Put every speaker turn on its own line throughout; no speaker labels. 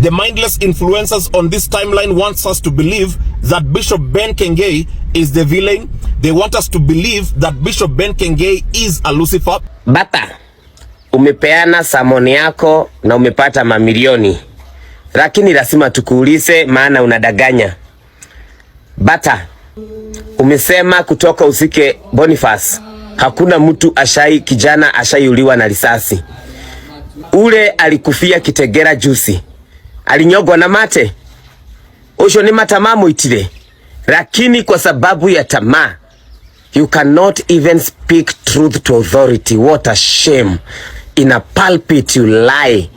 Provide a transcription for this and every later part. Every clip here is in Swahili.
the mindless influencers on this timeline wants us to believe that Bishop Ben Kiengei is the villain. They want us to believe that Bishop Ben Kiengei is a Lucifer.
Bata, umepeana samoni yako na umepata mamilioni. Lakini lazima tukuulize, maana unadanganya. Bata, umesema kutoka usike Boniface hakuna mtu kijana ashaiuliwa na risasi. Ule alikufia Kitegera juzi, alinyogwa na mate. Osho ni matamamu itile. Lakini kwa sababu ya tamaa, you cannot even speak truth to authority. What a shame. In a pulpit you lie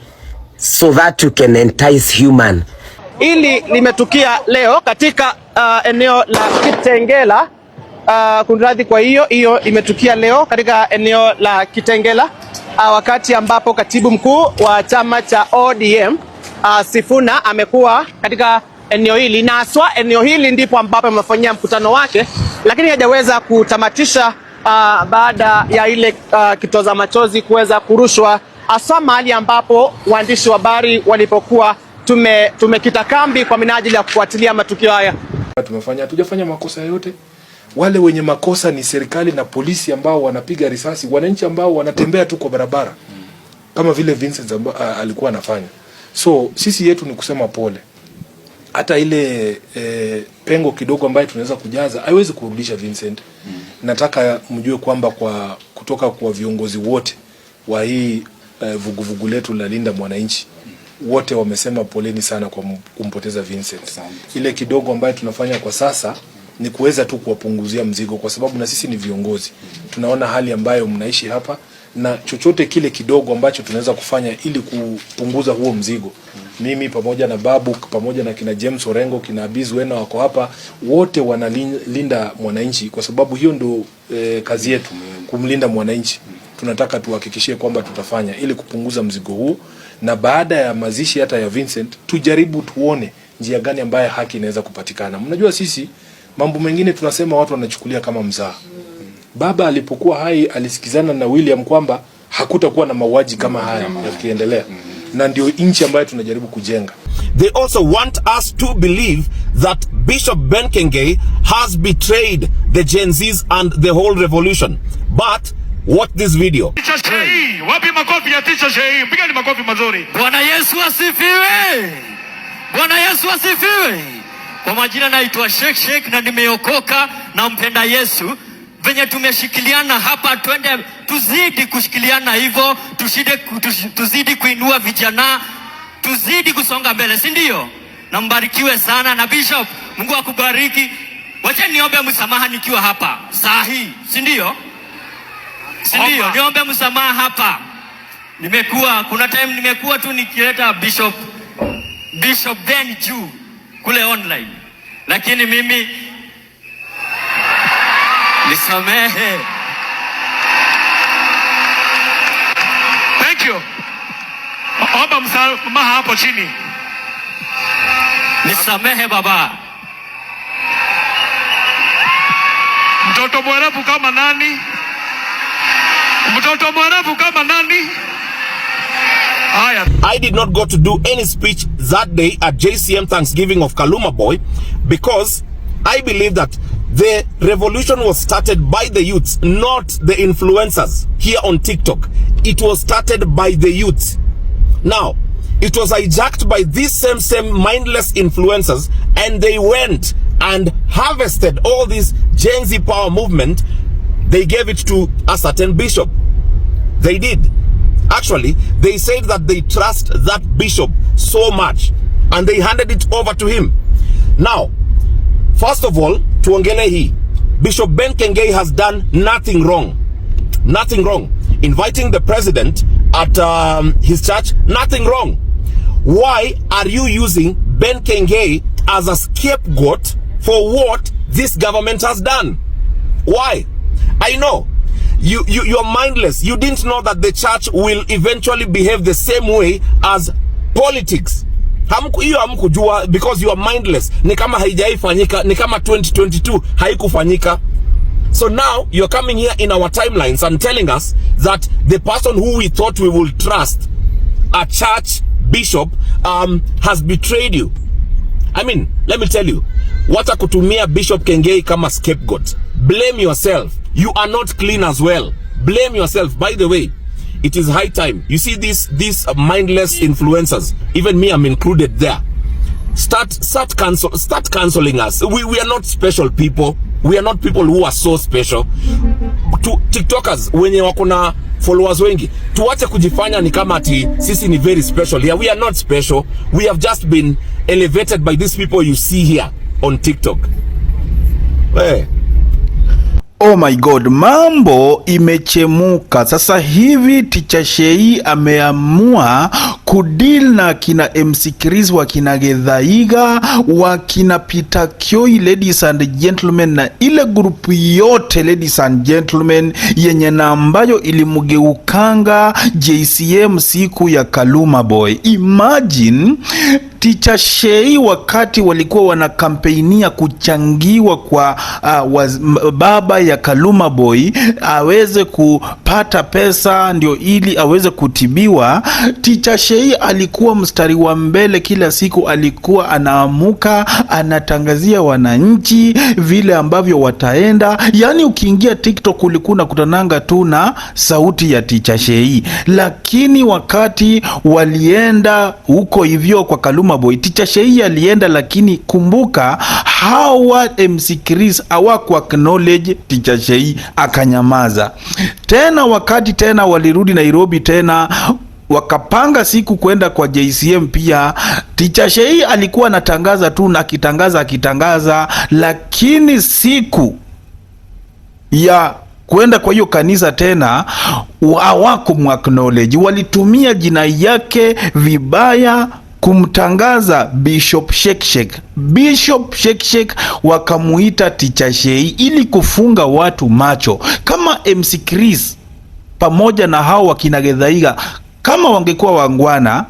so that you can entice human.
Hili limetukia leo katika eneo la Kitengela. Kunradhi, kwa hiyo imetukia leo katika eneo la Kitengela wakati ambapo katibu mkuu wa chama cha ODM Sifuna amekuwa katika eneo hili, na aswa eneo hili ndipo ambapo amefanyia mkutano wake, lakini hajaweza kutamatisha baada ya ile kitoza machozi kuweza kurushwa, aswa mahali ambapo waandishi wa habari walipokuwa tumekita kambi kwa minajili ya kufuatilia matukio haya.
Hatujafanya makosa yote. Wale wenye makosa ni serikali na polisi ambao wanapiga risasi wananchi ambao wanatembea tu kwa barabara, kama vile Vincent alikuwa anafanya. So sisi yetu ni kusema pole. Hata ile pengo kidogo ambayo tunaweza kujaza haiwezi kurudisha Vincent. Nataka mjue kwamba kutoka kwa viongozi wote wa hii vuguvugu letu la Linda Mwananchi, wote wamesema poleni sana kwa kumpoteza Vincent. Ile kidogo ambayo tunafanya kwa sasa ni kuweza tu kuwapunguzia mzigo, kwa sababu na sisi ni viongozi. Tunaona hali ambayo mnaishi hapa, na chochote kile kidogo ambacho tunaweza kufanya ili kupunguza huo mzigo. Mimi pamoja na Babu, pamoja na kina James Orengo, kina Abizu Wena wako hapa, wote wanalinda mwananchi, kwa sababu hiyo ndio kazi yetu, kumlinda mwananchi. Tunataka tuhakikishie kwamba tutafanya ili kupunguza mzigo huo, na baada ya mazishi hata ya Vincent tujaribu tuone njia gani ambayo haki inaweza kupatikana. Mnajua sisi mambo mengine tunasema watu wanachukulia kama mzaha. Baba alipokuwa hai alisikizana na William kwamba hakutakuwa na mauaji kama haya yakiendelea, na ndio nchi ambayo tunajaribu kujenga.
They also want us to believe that Bishop Ben Kiengei has betrayed the Gen Zs and the whole revolution. But watch this video.
Teacher Sheyii, wapi makofi ya Teacher Sheyii? Pigeni makofi mazuri. Bwana Yesu asifiwe. Bwana Yesu asifiwe. Kwa majina naitwa Sheikh na nimeokoka na mpenda Yesu. Venye tumeshikiliana hapa, twende tuzidi kushikiliana hivyo, tuzidi kuinua vijana, tuzidi kusonga mbele, si ndio? Na mbarikiwe sana na Bishop, Mungu akubariki. Wacha niombe msamaha nikiwa hapa saa hii, si ndio? Si ndio? Niombe msamaha hapa. Kuna time nimekuwa tu nikileta Bishop Ben juu kule online, lakini mimi nisamehe. Thank you. Omba msamaha hapo chini. Nisamehe baba. Mtoto mwerevu kama nani? Mtoto mwerevu kama nani?
I did not go to do any speech that day at JCM Thanksgiving of Kaluma Boy because I believe that the revolution was started by the youths, not the influencers here on TikTok. It was started by the youths. Now, it was hijacked by these same mindless influencers, and they went and harvested all this Gen Z power movement. They gave it to a certain bishop. They did. Actually, they said that they trust that bishop so much, and they handed it over to him. Now, first of all, tuongele hii, Bishop Ben Kiengei has done nothing wrong. Nothing wrong. Inviting the president at his church, nothing wrong. Why are you using Ben Kiengei as a scapegoat for what this government has done? Why? I know you're mindless. You didn't know that the church will eventually behave the same way as politics. Hamkujua because you are mindless. Ni kama haijaifanyika, ni kama 2022 haikufanyika. So now you're coming here in our timelines and telling us that the person who we thought we will trust, a church bishop has betrayed you. I mean, let me tell you, wata kutumia Bishop Kiengei kama scapegoat. Blame yourself. You are not clean as well. Blame yourself. By the way, it is high time. You see these mindless influencers, even me, I'm included there. Start canceling us. We are not special people. We are not people who are so special. To TikTokers wenye wakona followers wengi, tuache kujifanya ni kama ati sisi ni very special. Yeah, we are not special. We have just been elevated by these people you see here on TikTok. Hey.
Oh my God, mambo imechemuka. Sasa hivi Teacher Sheyii ameamua kudeal na kina MC Chris, wakina GITHAIGA, wakina Peter Kioi, ladies and gentlemen, na ile grupu yote ladies and gentlemen yenye na ambayo ilimugeukanga JCM siku ya Kaluma Boy. Imagine Teacher Sheyii wakati walikuwa wanakampeinia kuchangiwa kwa baba ya Kaluma Boy aweze kupata pesa ndio ili aweze kutibiwa. Teacher Sheyii alikuwa mstari wa mbele, kila siku alikuwa anaamuka anatangazia wananchi vile ambavyo wataenda. Yani ukiingia TikTok ulikuwa unakutananga tu na sauti ya Teacher Sheyii. Lakini wakati walienda huko hivyo kwa Kaluma Boy, Teacher Sheyii alienda, lakini kumbuka hawa MC Chris hawaku acknowledge Teacher Sheyii, akanyamaza. Tena wakati tena walirudi Nairobi tena wakapanga siku kwenda kwa JCM pia, Teacher Sheyii alikuwa anatangaza tu na akitangaza, lakini siku ya kwenda kwa hiyo kanisa tena hawakumwacknowledge. Walitumia jina yake vibaya kumtangaza Bishop Sheyii wakamuita Teacher Sheyii ili kufunga watu macho. Kama MC Chris pamoja na hao wakina GITHAIGA kama wangekuwa wangwana,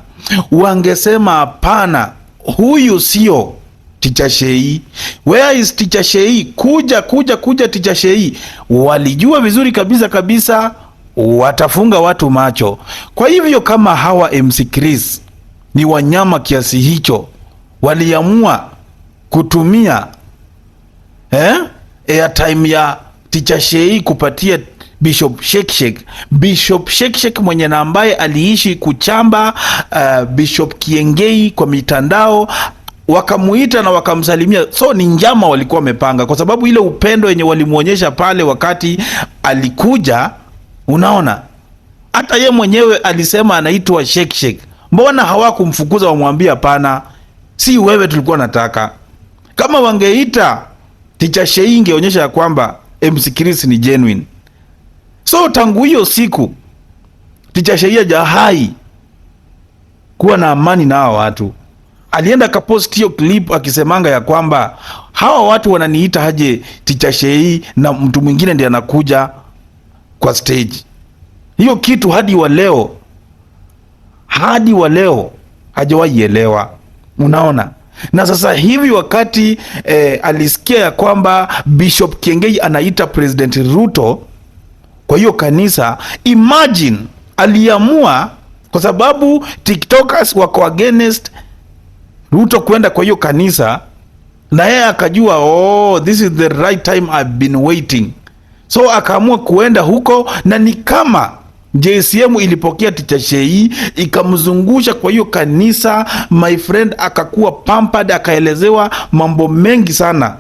wangesema hapana, huyu sio Teacher Sheyii. Where is Teacher Sheyii? Kuja Teacher Sheyii. Walijua vizuri kabisa watafunga watu macho. Kwa hivyo kama hawa MC Chris ni wanyama kiasi hicho, waliamua kutumia airtime ya Teacher Sheyii kupatia Bishop Sheyii mwenye na ambaye aliishi kuchamba Bishop Kiengei kwa mitandao, wakamuita na wakamsalimia. So ni njama walikuwa wamepanga, kwa sababu ile upendo yenye walimuonyesha pale wakati alikuja, unaona hata ye mwenyewe alisema anaitwa Sheyii. Mbona hawakumfukuza wamwambia hapana, si wewe tulikuwa nataka? Kama wangeita Teacher Sheyii ingeonyesha kwamba MC Chris ni genuine. So tangu hiyo siku Teacher Sheyii hajahai kuwa na amani na hawa watu. Alienda kapost hiyo clip akisemanga ya kwamba hawa watu wananiita haje Teacher Sheyii na mtu mwingine ndiye anakuja kwa stage. Hiyo kitu hadi wa leo hajawahi elewa, unaona. Na sasa hivi wakati alisikia ya kwamba Bishop Kiengei anaita President RUTO kwa hiyo kanisa, imagine aliamua, kwa sababu TikTokers wako against RUTO kwenda kwa hiyo kanisa, na yeye akajua this is the right time I've been waiting. So akaamua kuenda huko, na ni kama JCM ilipokea Teacher Sheyii ikamzungusha kwa hiyo kanisa, my friend, akakuwa pampered, akaelezewa mambo mengi sana,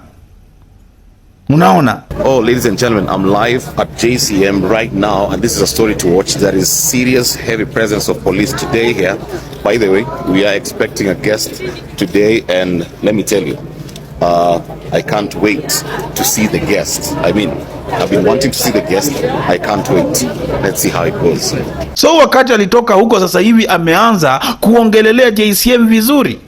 unaona.
Oh, ladies and gentlemen, I'm live at JCM right now, and this is a story to watch. There is serious, heavy presence of police today here. By the way, we are expecting a guest today, and let me tell you, I can't wait to see the guest. I mean, I've been wanting to see the guest. I can't wait. Let's see how it goes.
So wakati alitoka huko, sasa hivi ameanza kuongelelea JCM vizuri,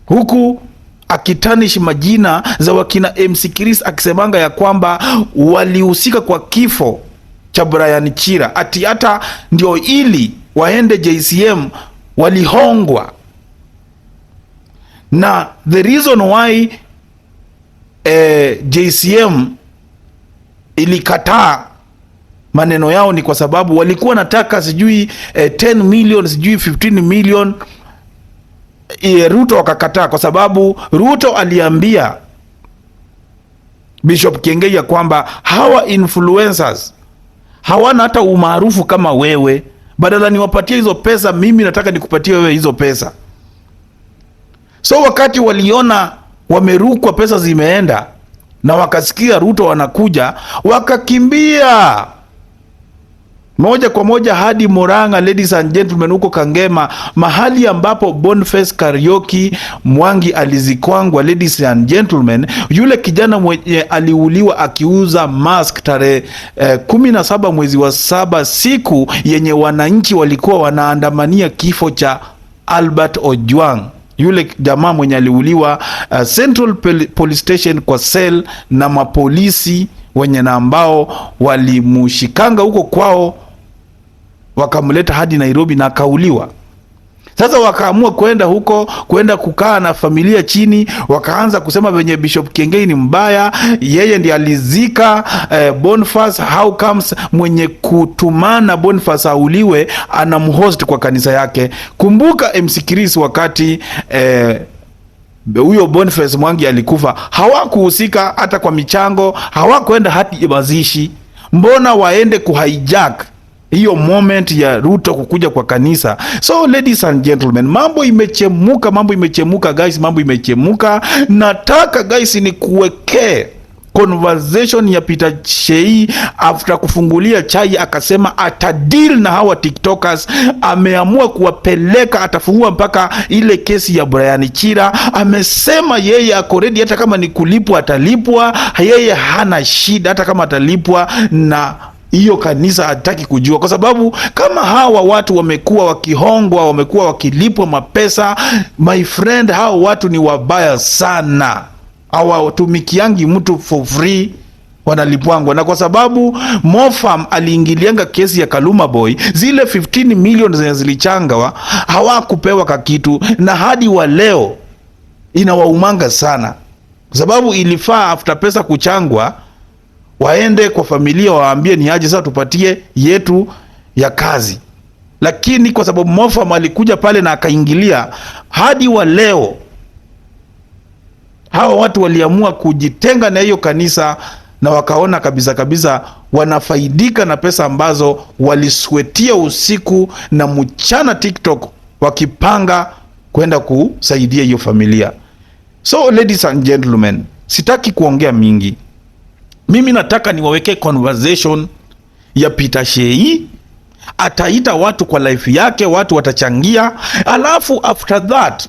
huku akitanish majina za wakina MC Chris, akisemanga ya kwamba walihusika kwa kifo cha Brian Chira, ati hata ndio ili waende JCM walihongwa. Na the reason why JCM ilikataa maneno yao ni kwa sababu walikuwa nataka sijui 10 million sijui 15 million. Ruto wakakataa kwa sababu Ruto aliambia Bishop Kiengei ya kwamba hawa influencers hawana hata umaarufu kama wewe, badala niwapatie hizo pesa, mimi nataka nikupatie wewe hizo pesa. So wakati waliona wamerukwa, pesa zimeenda, na wakasikia Ruto wanakuja, wakakimbia moja kwa moja hadi Murang'a, ladies and gentlemen, huko Kangema, mahali ambapo Boniface Kariuki Mwangi alizikwangwa, ladies and gentlemen. Yule kijana mwenye aliuliwa akiuza mask tarehe 17 mwezi wa 7, siku yenye wananchi walikuwa wanaandamania kifo cha Albert Ojwang. Yule jamaa mwenye aliuliwa Central Police Station kwa cell na mapolisi wenye na ambao walimushikanga huko kwao, wakamleta hadi Nairobi na akauliwa. Sasa wakaamua kwenda huko, kwenda kukaa na familia chini, wakaanza kusema venye Bishop Kiengei ni mbaya, yeye ndiye alizika Boniface. How comes mwenye kutumana Boniface auliwe anamhost kwa kanisa yake? Kumbuka MC Chris, wakati huyo Boniface Mwangi alikufa, hawakuhusika hata kwa michango, hawakwenda hadi mazishi. Mbona waende kuhijack hiyo moment ya Ruto kukuja kwa kanisa? So ladies and gentlemen, mambo imechemuka guys, mambo imechemuka. Nataka guys ni kuwekee conversation ya Peter Sheyii after kufungulia chai, akasema atadeal na hawa TikTokers. Ameamua kuwapeleka, atafungua mpaka ile kesi ya Brian Chira. Amesema yeye ako ready, hata kama ni kulipwa atalipwa, yeye hana shida hata kama atalipwa, na hiyo kanisa hataki kujua, kwa sababu kama hawa watu wamekuwa wakihongwa, wamekuwa wakilipwa mapesa, my friend, hawa watu ni wabaya sana. Hawatumikiangi mtu for free, wanalipwangwa. Na kwa sababu Mofam aliingilianga kesi ya Kaluma Boy, zile 15 million zenye zilichangwa hawakupewa kakitu, na hadi wa leo inawaumanga sana, kwa sababu ilifaa after pesa kuchangwa waende kwa familia waambie ni aje sasa tupatie yetu ya kazi. Lakini kwa sababu Mofam alikuja pale na akaingilia, hadi wa leo hawa watu waliamua kujitenga na hiyo kanisa, na wakaona kabisa wanafaidika na pesa ambazo waliswetia usiku na mchana TikTok, wakipanga kwenda kusaidia hiyo familia. So ladies and gentlemen, sitaki kuongea mingi. Mimi nataka niwaweke conversation ya Peter Sheyii. Ataita watu kwa life yake, watu watachangia, alafu after that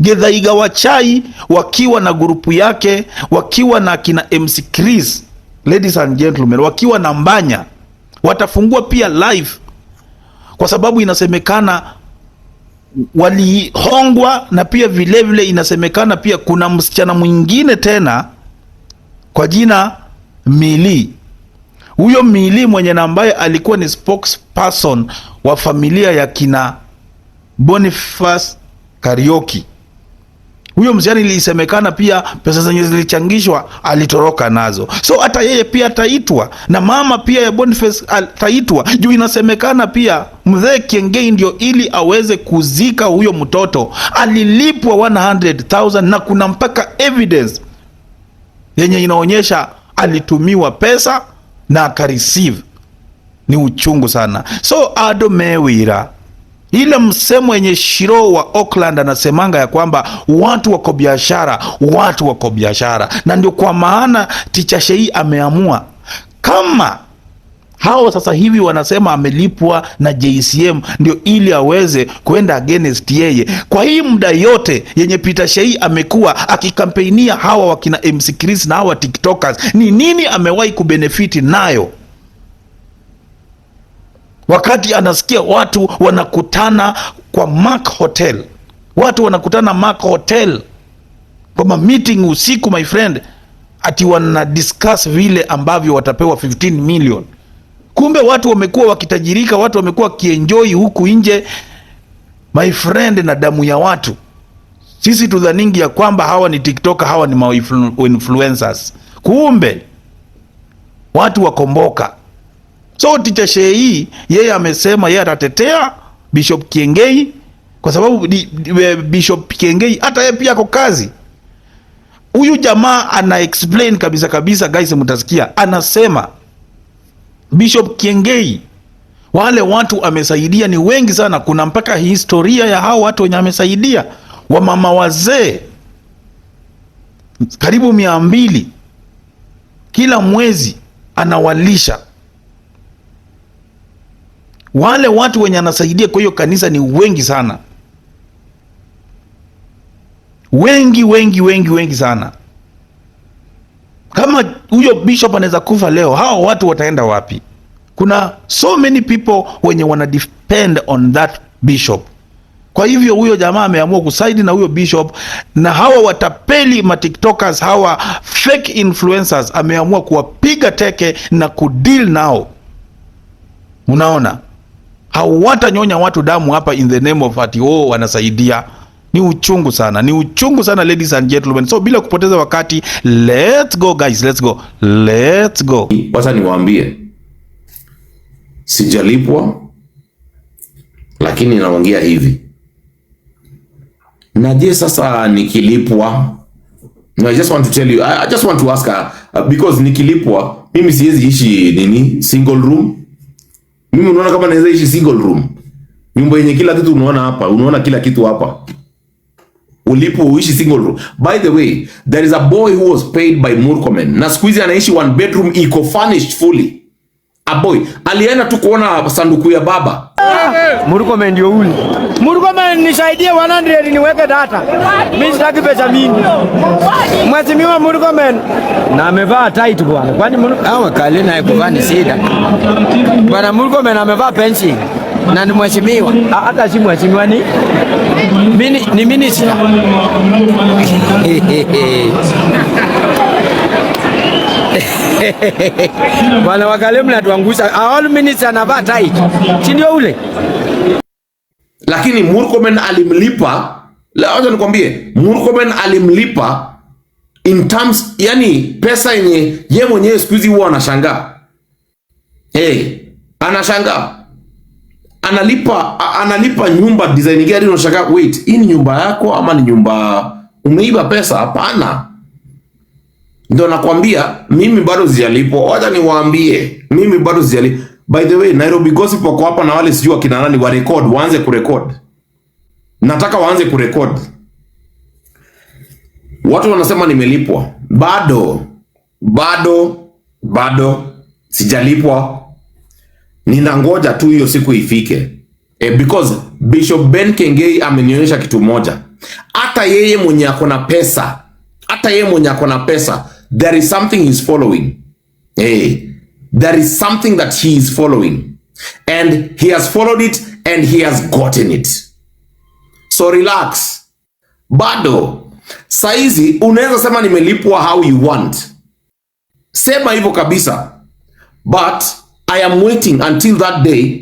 Githaiga wa chai wakiwa na grupu yake, wakiwa na kina MC Chris, ladies and gentlemen, wakiwa na Mbanya, watafungua pia live, kwa sababu inasemekana walihongwa, na pia vile inasemekana pia kuna msichana mwingine tena kwa jina Mili. Huyo Mili mwenye na ambaye alikuwa ni spokesperson wa familia ya kina Boniface Kariuki. Huyo msichana ilisemekana pia pesa zenye zilichangishwa alitoroka nazo. So hata yeye pia ataitwa, na mama pia ya Boniface ataitwa. Juu inasemekana pia mzee Kiengei ndio ili aweze kuzika huyo mtoto alilipwa 100,000, na kuna mpaka evidence yenye inaonyesha alitumiwa pesa na akareceive. Ni uchungu sana. So ado mewira ile msemo yenye Shiro wa Auckland anasemanga ya kwamba watu wako biashara, na ndio kwa maana Teacher Sheyii ameamua, kama hao sasa hivi wanasema amelipwa na JCM ndio ili aweze kwenda against yeye. Kwa hii muda yote yenye Peter Sheyii amekuwa akikampeinia hawa wakina MC Chris na hawa TikTokers, ni nini amewahi kubenefiti nayo? Wakati anasikia watu wanakutana kwa Mark Hotel, watu wanakutana Mark Hotel kwa meeting usiku, my friend, ati wana discuss vile ambavyo watapewa 15 million. Kumbe watu wamekuwa wakitajirika, watu wamekuwa kienjoy huku nje, my friend, na damu ya watu. Sisi tudhaningi ya kwamba hawa ni TikToker, hawa ni influencers. Kumbe watu wakomboka, So teacher Sheyii yeye amesema yeye atatetea Bishop Kiengei kwa sababu Bishop Kiengei hata yeye pia ako kazi. Huyu jamaa ana explain kabisa guys, mtasikia anasema Bishop Kiengei wale watu amesaidia ni wengi sana. Kuna mpaka historia ya hao watu wenye amesaidia, wamama wazee karibu 200 kila mwezi anawalisha. Wale watu wenye anasaidia kwa hiyo kanisa ni wengi sana, wengi sana. Kama huyo bishop anaweza kufa leo, hao watu wataenda wapi? Kuna so many people wenye wana depend on that bishop. Kwa hivyo huyo jamaa ameamua kusaidi na huyo bishop, na hawa watapeli ma TikTokers, hawa fake influencers ameamua kuwapiga teke na kudeal nao. Unaona? Hawatanyonya watu damu hapa in the name of ati wanasaidia. Ni uchungu sana ladies and gentlemen. So bila kupoteza wakati, let's go guys, let's go.
Wacha niwaambie, sijalipwa lakini naongea hivi. Na je, sasa nikilipwa, no, I just want to tell you, I just want to ask because nikilipwa mimi siwezi ishi single room. Mimi unaona kama naweza ishi single room, nyumba yenye kila kitu unaona hapa, unaona kila kitu hapa, ulipo uishi single room. By the way, there is a boy who was paid by Murkomen, na siku hizi anaishi 1 bedroom eco furnished fully. A boy alienda tu kuona sanduku ya baba.
Murkomen ndio uli. Murkomen nisaidie 100 niweke data. Mimi sitaki pesa mingi. Mheshimiwa Murkomen na amevaa tight bwana. Kwani hawa kale na kuvaa ni shida. Bwana Murkomen amevaa pensi na ni mheshimiwa. Hata si mheshimiwa ni minister. Bwana wakale mnatuangusha. All minister anavaa tight. Si ndio ule?
Lakini Murkomen alimlipa. Leo nikwambie, Murkomen alimlipa in terms, yani pesa yenye yeye mwenyewe siku hizi huwa anashangaa. Anashangaa. Analipa nyumba design gani, unashangaa, wait, hii ni nyumba yako ama ni nyumba umeiba pesa? Hapana. Ndio nakwambia mimi bado sijalipwa. Wacha niwaambie, mimi bado sijalipwa. By the way, Nairobi Gossip wako hapa na wale sijui akina nani wa record, waanze kurecord. Nataka waanze kurecord. Watu wanasema nimelipwa. Bado sijalipwa. Ninangoja tu hiyo siku ifike. Because Bishop Ben Kiengei amenionyesha kitu moja. Hata yeye mwenye akona pesa, there is something he's following. There is something that he is following, and he has followed it and he has gotten it. So relax. Bado saizi unaweza sema nimelipwa how you want, sema hivyo kabisa, but I am waiting until that day.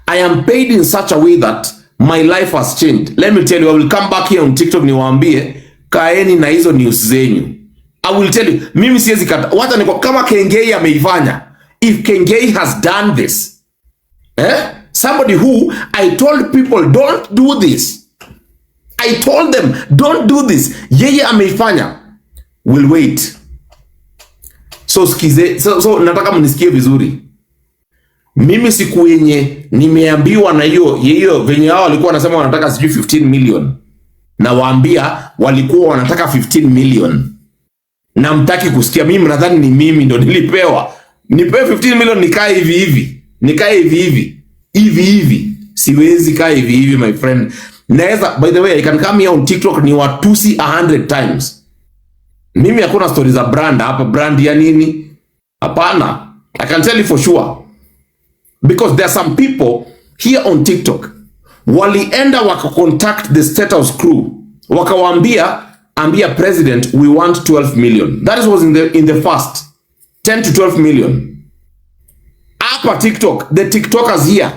I am paid in such a way that my life has changed. Let me tell you, I will come back here on TikTok niwaambie, kaeni na hizo news zenyu. I will tell you, mimi siwezi kata. Wacha niko kama Kiengei ameifanya. If Kiengei has done this, somebody who I told people don't do this, I told them don't do this, yeye ameifanya, will wait. So skize, so nataka mnisikie vizuri. Mimi siku yenye nimeambiwa na hiyo venye hao walikuwa wanasema wanataka sijui 15 million, na waambia walikuwa wanataka 15 million, na mtaki kusikia. Mimi nadhani ni mimi ndo nilipewa. Nipewe 15 million nikae hivi. Nikae hivi. Siwezi kaa hivi my friend. Naweza, by the way, I can come here on TikTok ni watusi 100 times. Mimi hakuna stories za brand hapa. Brand ya nini? Hapana. I can tell you for sure. Because there are some people here on TikTok walienda wakacontact the State House crew. Wakawaambia, ambia president we want 12 million. That was in the first 10 to 12 million. Hapa TikTok, the TikTokers here,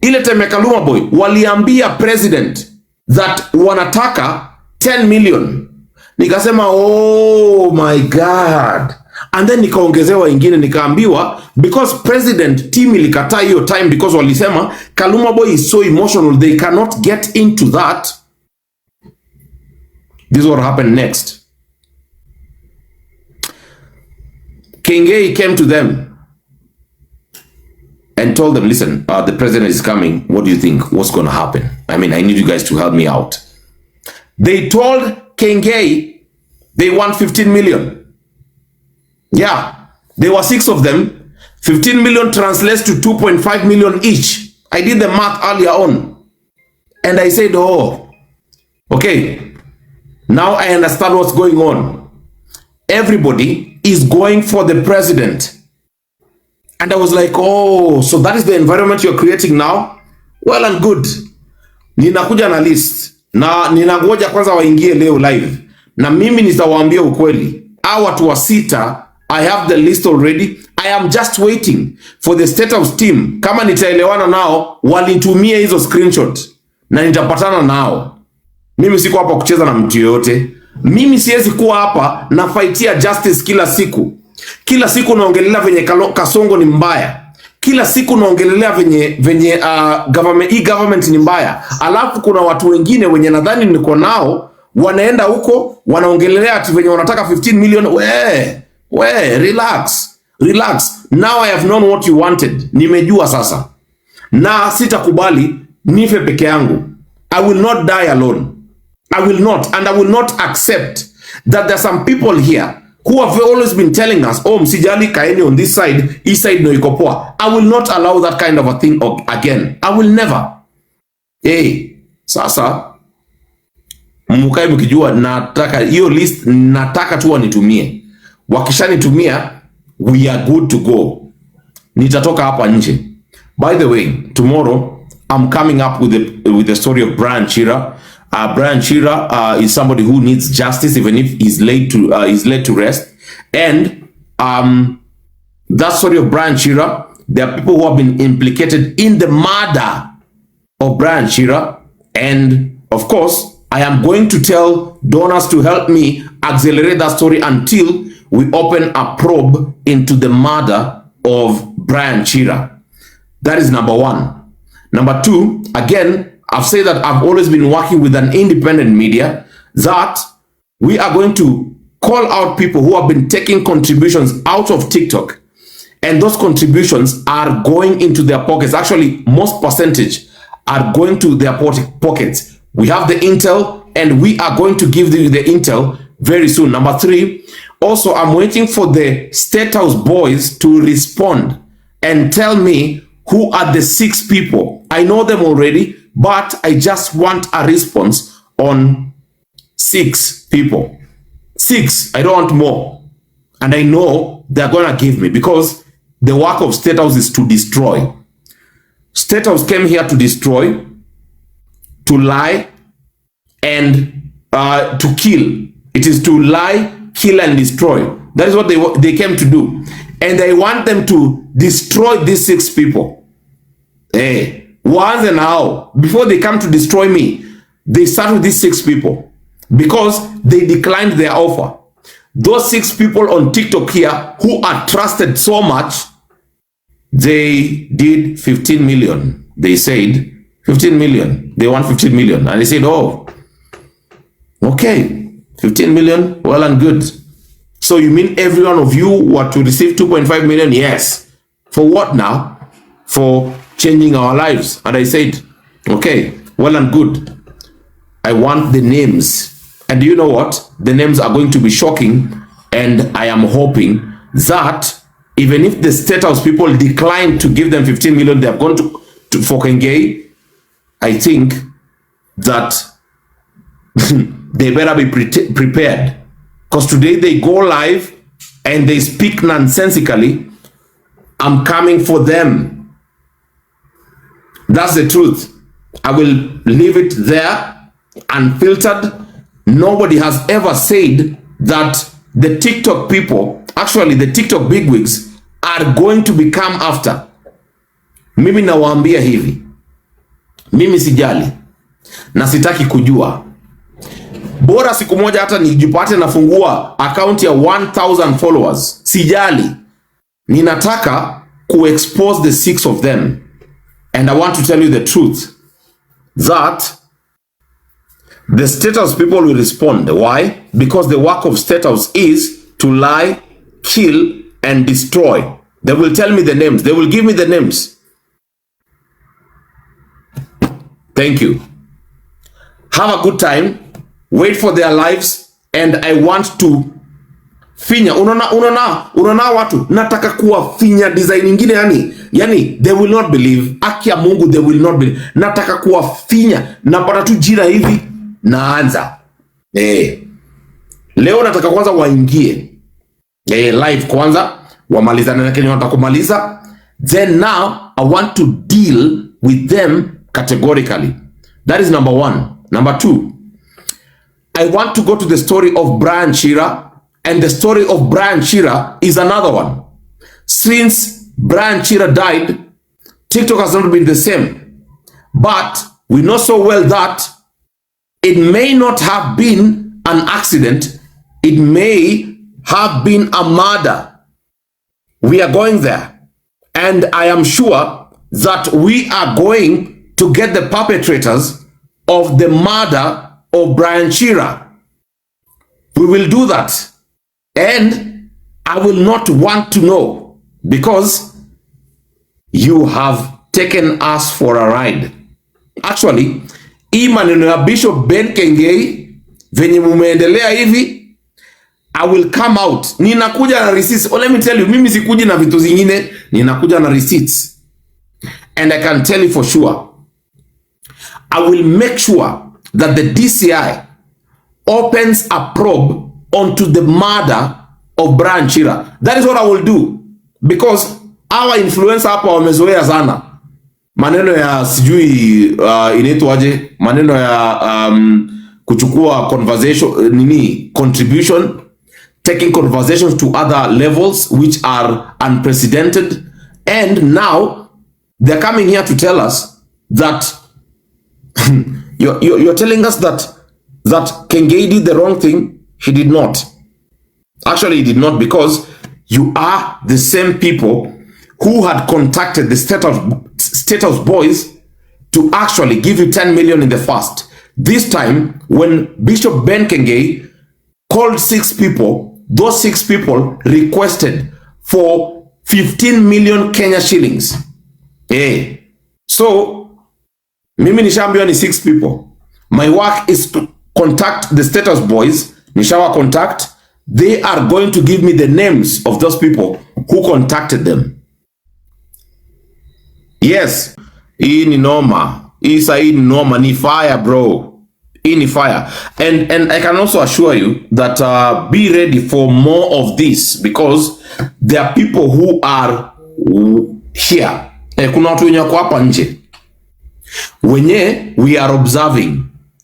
ile Kaluma boy waliambia president that wanataka 10 million. Nikasema, oh my God,
And then nikaongezewa ingine nikaambiwa because president team ilikataa hiyo time because walisema Kaluma Boy is so emotional they cannot get into that. This is what happened next. Kiengei came to them and told them, listen, the president is coming. What do you think? What's going to happen? I mean, I need you guys to help me out. They told Kiengei they want 15 million. Yeah, there were 6 of them. 15 million translates to 2.5 million each. I did the math earlier on. And I said, oh, okay. Now I understand what's going on. Everybody is going for the president. And I was like, oh, so that is the environment you're creating now? Well and good. Ninakuja na list. Na ninangoja kwanza waingie leo live. Na mimi nitawaambia ukweli. Hawa watu wa 6, I have the list already. I am just waiting for the State House team. Kama nitaelewana nao, walitumia hizo screenshot. Na nitapatana nao. Mimi siko hapa kucheza na mtu yoyote. Mimi siwezi kuwa hapa na fightia justice kila siku. Kila siku naongelelea venye Kasongo ni mbaya. Kila siku naongelelea venye government ni mbaya. Alafu kuna watu wengine wenye nadhani niko nao wanaenda huko wanaongelelea ati venye wanataka 15 million. Relax. Now I have known what you wanted. Nimejua sasa. Na sitakubali nife peke yangu. I will not die alone. I will not, and I will not accept that there are some people here who have always been telling us, oh, msijali kaeni on this side, east side no iko poa. I will not allow that kind of a thing again. I will never. Hey, sasa mkae mkijua nataka hiyo list, nataka tu wanitumie. Wakishanitumia, we are good to go. Nitatoka hapa nje. By the way, tomorrow I'm coming up with the story of Brian Chira. Brian Chira is somebody who needs justice, even if he's laid to rest. And that story of Brian Chira, there are people who have been implicated in the murder of Brian Chira. And of course, I am going to tell donors to help me accelerate that story until we open a probe into the murder of Brian Chira. That is number 1. Number 2, again, I've said that I've always been working with an independent media, that we are going to call out people who have been taking contributions out of TikTok, and those contributions are going into their pockets. Actually, most percentage are going to their pockets. We have the intel, and we are going to give you the intel very soon. Number 3, also, I'm waiting for the State House boys to respond and tell me who are the 6 people. I know them already, but I just want a response on 6 people. 6, I don't want more. And I know they're gonna give me, because the work of State House is to destroy. State House came here to destroy, to lie, and to kill. It is to lie, kill, and destroy. That is what they came to do. And I want them to destroy these 6 people. Hey. Once and how, before they come to destroy me, they start with these 6 people because they declined their offer. Those 6 people on TikTok here who are trusted so much, they did 15 million. They said 15 million. They want 15 million. And they said, oh, okay, 15 million, well and good. So you mean every one of you were to receive 2.5 million? Yes. For what now? For changing our lives. And I said, okay, well and good. I want the names. And you know what? The names are going to be shocking. And I am hoping that even if the State House people decline to give them 15 million, they have gone to for Kiengei, I think that they better be prepared. Because today they go live and they speak nonsensically. I'm coming for them. That's the truth. I will leave it there unfiltered. Nobody has ever said that the TikTok people, actually the TikTok bigwigs, are going to become after. Mimi nawaambia hivi. Mimi sijali. Na sitaki kujua. Bora siku moja hata nijipate nafungua account ya 1000 followers. Sijali. Ninataka expose the 6 of them. And I want to tell you the truth. That the State House people will respond. Why? Because the work of State House is to lie, kill, and destroy. They will tell me the names. They will give me the names. Thank you. Have a good time. Wait for their lives. And I want to finya. Unaona watu. Nataka kuwa finya design ingine yani they will not believe. Aki ya Mungu, they will not believe. Nataka kuwa finya. Napata tu jina hivi. Naanza. Leo nataka kwanza waingie. Live kwanza. Wamalizane na Kenya watakumaliza. Then now I want to deal with them categorically. That is number 1. Number 2, I want to go to the story of Brian Chira, and the story of Brian Chira is another one. Since Brian Chira died, TikTok has not been the same. But we know so well that it may not have been an accident. It may have been a murder. We are going there. And I am sure that we are going to get the perpetrators of the murder of Brian Chira. We will do that. And I will not want to know, because you have taken us for a ride. Actually, hii maneno ya Bishop Ben Kiengei venye mumeendelea hivi, I will come out. Ninakuja na receipts. Oh, let me tell you, mimi sikuji na vitu zingine, ninakuja na receipts. And I can tell you for sure, I will make sure that the DCI opens a probe onto the murder of Brian Chira. That is what I will do. Because our influencer hapa wamezoea sana maneno ya sijui inaitwaje, maneno ya kuchukua conversation contribution, taking conversations to other levels which are unprecedented, and now they're coming here to tell us that you're telling us that Kiengei did the wrong thing. He did not. Actually, he did not, because you are the same people who had contacted the State House boys to actually give you 10 million in the first. This time, when Bishop Ben Kiengei called 6 people, those 6 people requested for 15 million Kenya shillings. So, mimi nishaambiwa ni 6 people. My work is to contact the State House boys. Nishawa contact. They are going to give me the names of those people who contacted them. Yes. Hii ni noma. Hii ni noma. Ni fire, bro. Hii ni fire. And I can also assure you that be ready for more of this, because there are people who are here. Kuna watu wenye wako hapa nje wenye we are observing.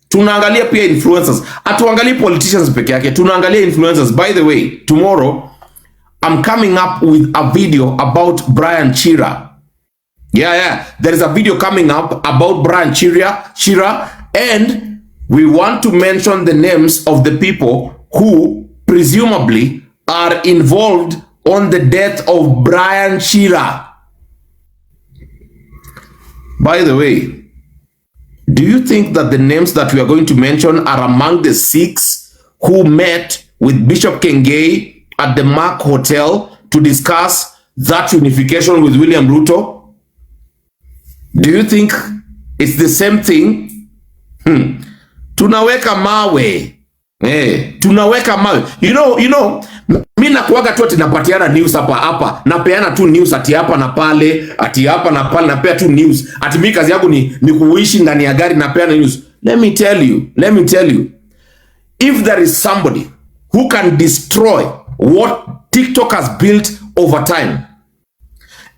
Tunaangalia pia influencers. Atuangalie politicians peke yake. Tunaangalia influencers. By the way, tomorrow I'm coming up with a video about Brian Chira. Yeah. There is a video coming up about Brian Chira, and we want to mention the names of the people who presumably are involved on the death of Brian Chira. By the way, do you think that the names that we are going to mention are among the 6 who met with Bishop Kiengei at the Mark Hotel to discuss that unification with William Ruto? Do you think it's the same thing? Tunaweka mawe. Tunaweka mawe. You know, mimi nakuaga tu ati napatiana news hapa. Napeana tu news ati hapa na pale, ati hapa na pale, napea tu news. Ati mimi kazi yangu ni kuishi ndani ya gari napeana news. Let me tell you. If there is somebody who can destroy what TikTok has built over time,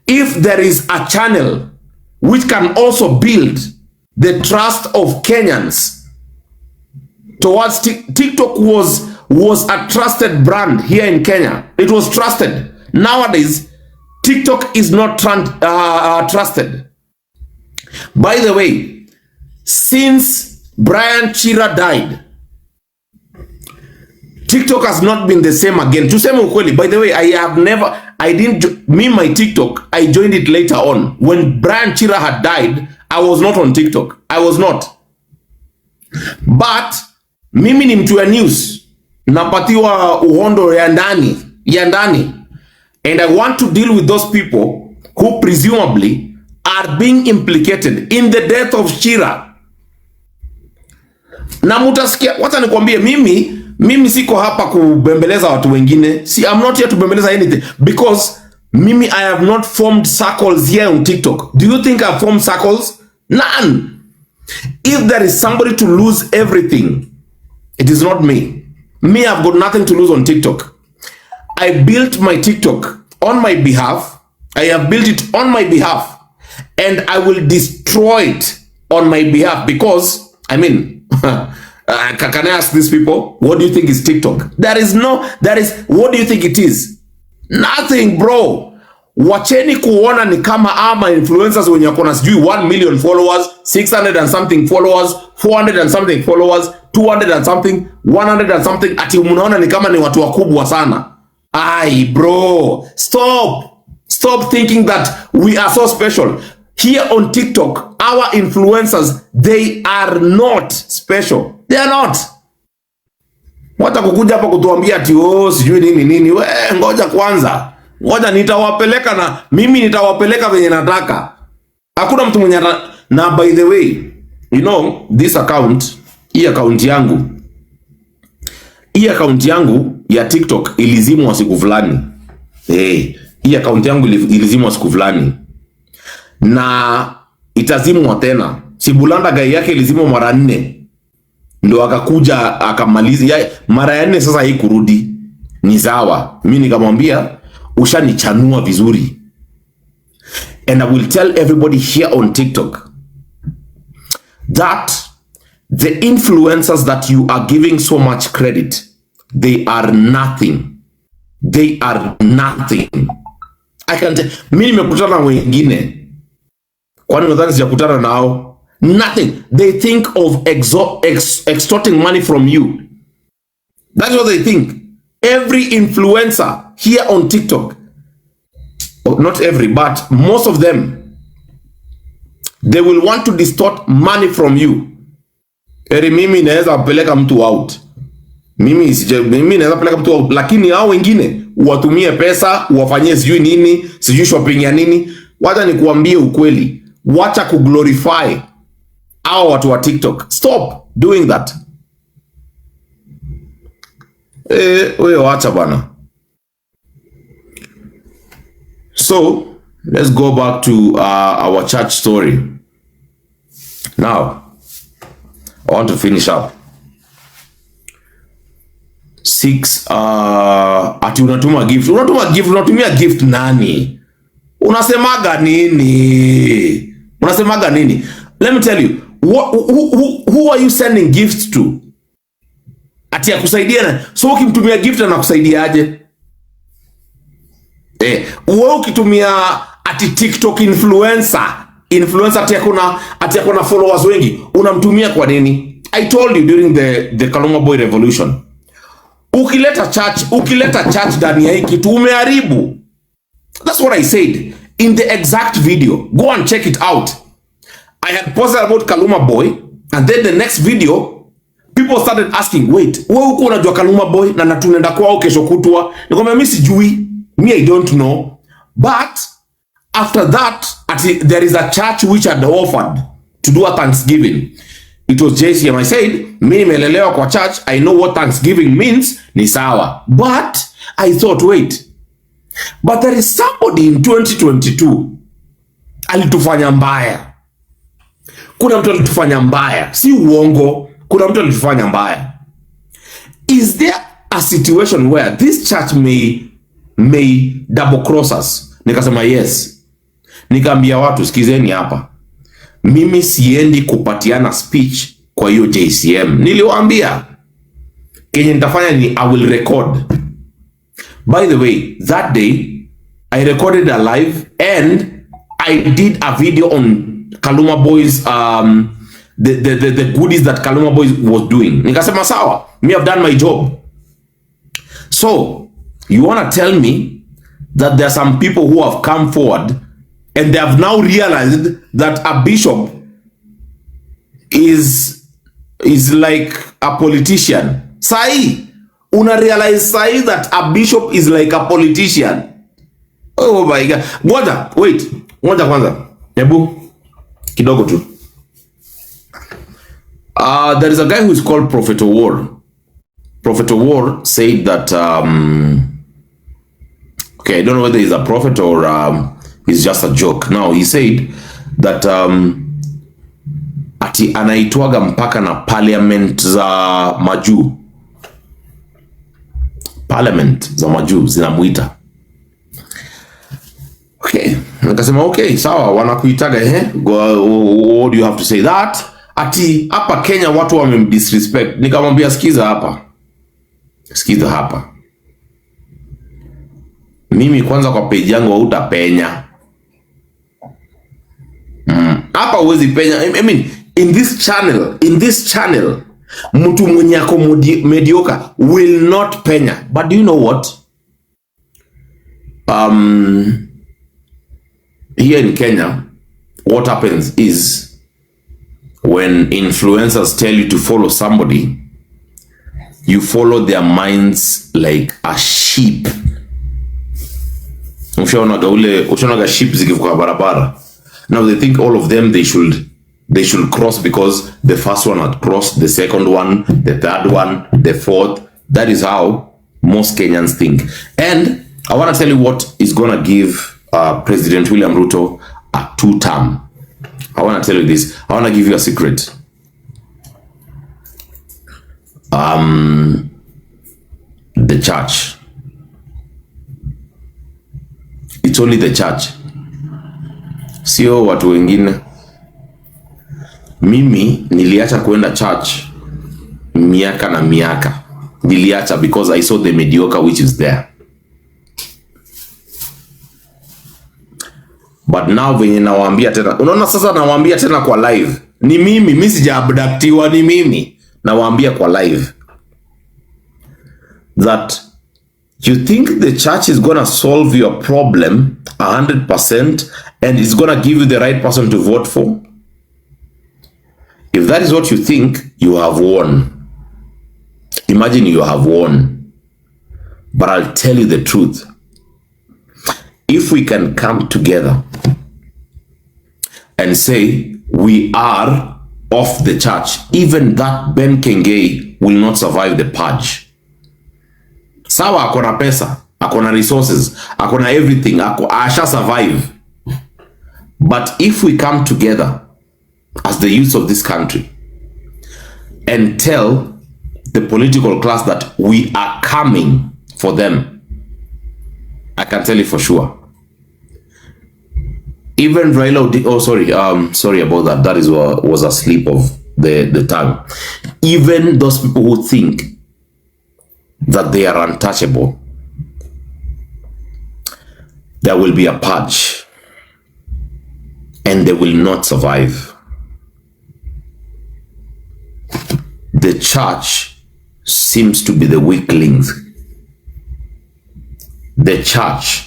if there is a channel which can also build the trust of Kenyans towards TikTok was a trusted brand here in Kenya. It was trusted. Nowadays, TikTok is not trusted. By the way, since Brian Chira died, TikTok has not been the same again. Tuseme ukweli, by the way, my TikTok, I joined it later on. When Brian Chira had died, I was not on TikTok. I was not. But, mimi ni mtu ya news. Napatiwa uhondo ya ndani. And I want to deal with those people who presumably are being implicated in the death of Chira. Na mutasikia, wacha nikwambie, mimi siko hapa kubembeleza watu wengine. I'm not here to bembeleza anything, because I have not formed circles here on TikTok. Do you think I've formed circles? None. If there is somebody to lose everything, it is not me. I've got nothing to lose on TikTok. I built my TikTok on my behalf. I have built it on my behalf, and I will destroy it on my behalf, because, can I ask these people, what do you think is TikTok? What do you think it is? Nothing, bro. Wacheni kuona ni kama ama influencers wenye wako na sijui 1 million followers, 600 and something followers, 400 and something followers, 200 and something, 100 and something, ati mnaona ni kama ni watu wakubwa sana. Ai, bro. Stop thinking that we are so special. Here on TikTok, our influencers, they are not special. They are not. Wata kukuja hapa kutuambia ati sijui nini. We, ngoja kwanza. Ngoja nitawapeleka venye nataka. Hakuna mtu mwenye na, by the way, this account, hii account yangu ya TikTok ilizimwa siku fulani. Hii account yangu ilizimwa siku fulani. Na itazimwa tena. Sibulanda gai yake ilizimwa mara 4. Ndo akakuja akamaliza mara ya 4. Sasa hii kurudi ni sawa. Mimi nikamwambia ushanichanua vizuri. And I will tell everybody here on TikTok that the influencers that you are giving so much credit, they are nothing. They are nothing. I can tell. Mimi nimekutana na wengine. Kwani unadhani sijakutana nao? Nothing. They think of extorting money from you. That's what they think. Every influencer here on TikTok, not every, but most of them, they will want to distort money from you. Mimi naweza peleka mtu out. Mimi naweza peleka mtu out, lakini hao wengine watumie pesa, wafanyie sijui nini, sijui shopping ya nini. Wacha nikuambie ukweli. Wacha kuglorify hao watu wa TikTok. Stop doing that. Wewe wacha bana. So, let's go back to our church story. Now, I want to finish up. 6, ati unatumia gift nani? Unasemaga nini? Let me tell you, who are you sending gifts to? Ati ya kusaidia. So ukimtumia gift anakusaidia aje? Wewe ukitumia ati TikTok influencer ati akona followers wengi, unamtumia kwa nini? I told you during the Kaluma Boy revolution. Ukileta church ndani ya hiki tu umeharibu. That's what I said in the exact video. Go and check it out. I had posted about Kaluma Boy, and then the next video people started asking, wait, wewe uko unajua Kaluma Boy na tunaenda kwao kesho kutwa? Nikamwambia mimi sijui. I don't know. But after that, there is a church which had offered to do a Thanksgiving. It was JCM. I said, mimi nimelelewa kwa church, I know what Thanksgiving means, ni sawa. But I thought, wait. But there is somebody in 2022 alitufanya mbaya. Kuna mtu alitufanya mbaya. Si uongo. Kuna mtu alitufanya mbaya. Is there a situation where this church may double cross us? Nikasema yes. Nikaambia watu, sikizeni hapa. Mimi siendi kupatiana speech kwa hiyo JCM. Niliwaambia kenye nitafanya ni I will record. By the way, that day I recorded a live and I did a video on Kaluma Boys, the goodies that Kaluma Boys was doing. Nikasema sawa, me have done my job. So you want to tell me that there are some people who have come forward and they have now realized that a bishop is like a politician. Sai, una realize sai that a bishop is like a politician. Oh my God. Ngoja kwanza. Hebu kidogo tu. There is a guy who is called Prophet Owor. Prophet Owor said that okay, I don't know whether he's a prophet or he's just a joke. Now he said that ati anaitwaga mpaka na parliament za majuu. Parliament za majuu zinamuita. Okay, nikasema okay, sawa, wanakuitaga what do you have to say that? Ati hapa Kenya watu wamemdisrespect. Nikamwambia sikiza hapa. Mimi kwanza kwa page yangu hautapenya. Hapa huwezi penya. I mean, in this channel, mtu mwenye ako mediocre will not penya. But do you know what? Here in Kenya, what happens is when influencers tell you to follow somebody, you follow their minds like a sheep. Ushaonaga sheep zikivuka barabara. Now they think all of them they should cross because the first one had crossed, the second one, the third one, the fourth. That is how most Kenyans think. And I want to tell you what is gonna give President William Ruto a 2-term. I want to tell you this. I want to give you a secret. The church. It's only the church. Sio watu wengine. Mimi niliacha kwenda church miaka na miaka. Niliacha because I saw the mediocre which is there. But now venye nawaambia tena, unaona sasa nawaambia tena kwa live. Ni mimi sijaabductiwa, ni mimi. Nawaambia kwa live. That you think the church is gonna solve your problem 100% and is gonna give you the right person to vote for? If that is what you think, you have won. Imagine you have won. But I'll tell you the truth. If we can come together and say we are of the church, even that Ben Kiengei will not survive the purge. Sawa, akona pesa, akona resources, akona everything, asha survive. But if we come together as the youth of this country and tell the political class that we are coming for them, I can tell you for sure. Even Raila, sorry about that. That was a slip of the tongue. Even those people who think that they are untouchable, there will be a purge and they will not survive. The church seems to be the weak link. The church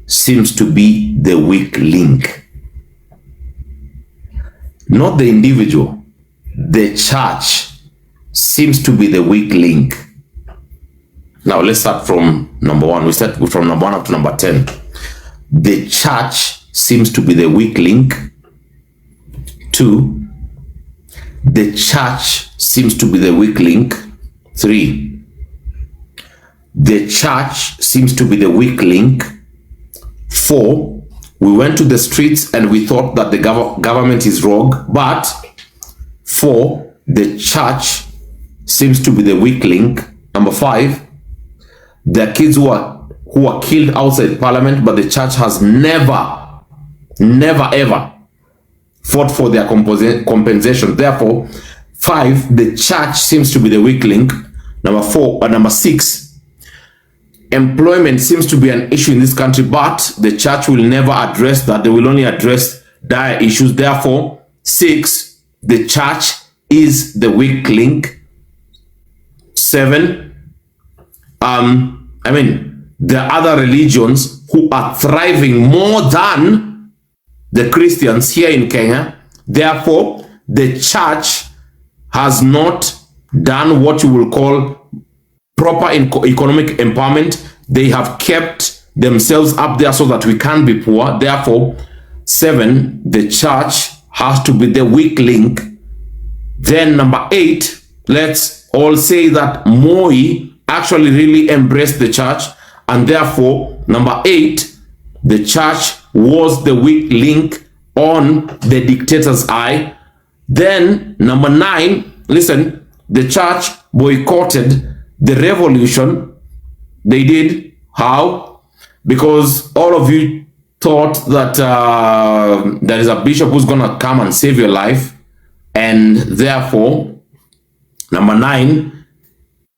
seems to be the weak link. Not the individual. The church seems to be the weak link. Now let's start from number 1. We start from number 1 up to number 10. The church seems to be the weak link. 2. The church seems to be the weak link. 3. The church seems to be the weak link. 4. We went to the streets and we thought that the government is wrong, but 4. The church seems to be the weak link. Number 5. There are kids who are killed outside parliament, but the church has never ever fought for their compensation. Therefore, 5. The church seems to be the weak link. Number 6. Employment seems to be an issue in this country, but the church will never address that. They will only address dire issues. Therefore, 6. The church is the weak link. 7. I mean, there are other religions who are thriving more than the Christians here in Kenya. Therefore, the church has not done what you will call proper economic empowerment. They have kept themselves up there so that we can't be poor. Therefore, 7, the church has to be the weak link. Then number 8, let's all say that Moi actually really embraced the church, and therefore number 8, the church was the weak link on the dictator's eye. Then number 9, listen, the church boycotted the revolution. They did. How? Because all of you thought that there is a bishop who's gonna come and save your life, and therefore number 9,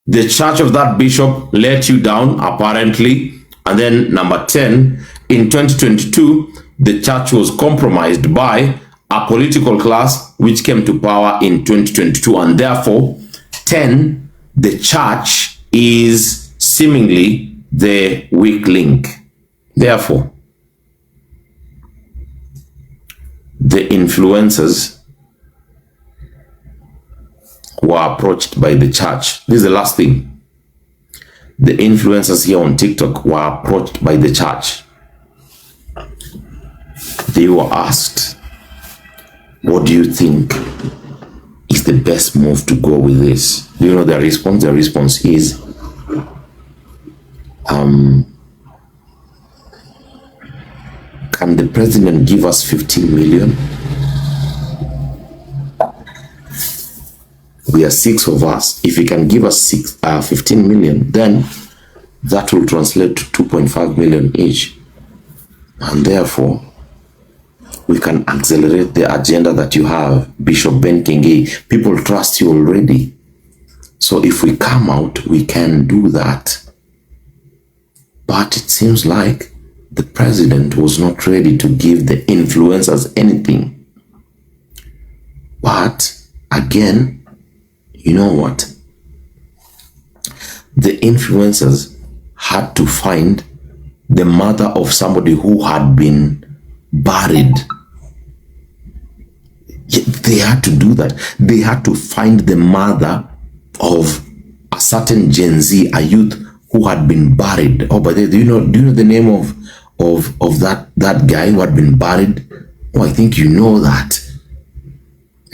the church of that bishop let you down apparently. And then number 10, in 2022 the church was compromised by a political class which came to power in 2022, and therefore 10, the church is seemingly the weak link. Therefore, the influencers were approached by the church. This is the last thing. The influencers here on TikTok were approached by the church. They were asked, what do you think is the best move to go with this? Do you know their response? Their response is, can the president give us 15 million? We are 6 of us. If he can give us 15 million, then that will translate to 2.5 million each. And therefore, we can accelerate the agenda that you have, Bishop Ben Kiengei. People trust you already. So if we come out, we can do that. But it seems like the president was not ready to give the influencers anything. But again, you know what? The influencers had to find the mother of somebody who had been buried. They had to do that. They had to find the mother of a certain Gen Z, a youth who had been buried. Oh, but do you know the name of that guy who had been buried? Oh, I think you know that.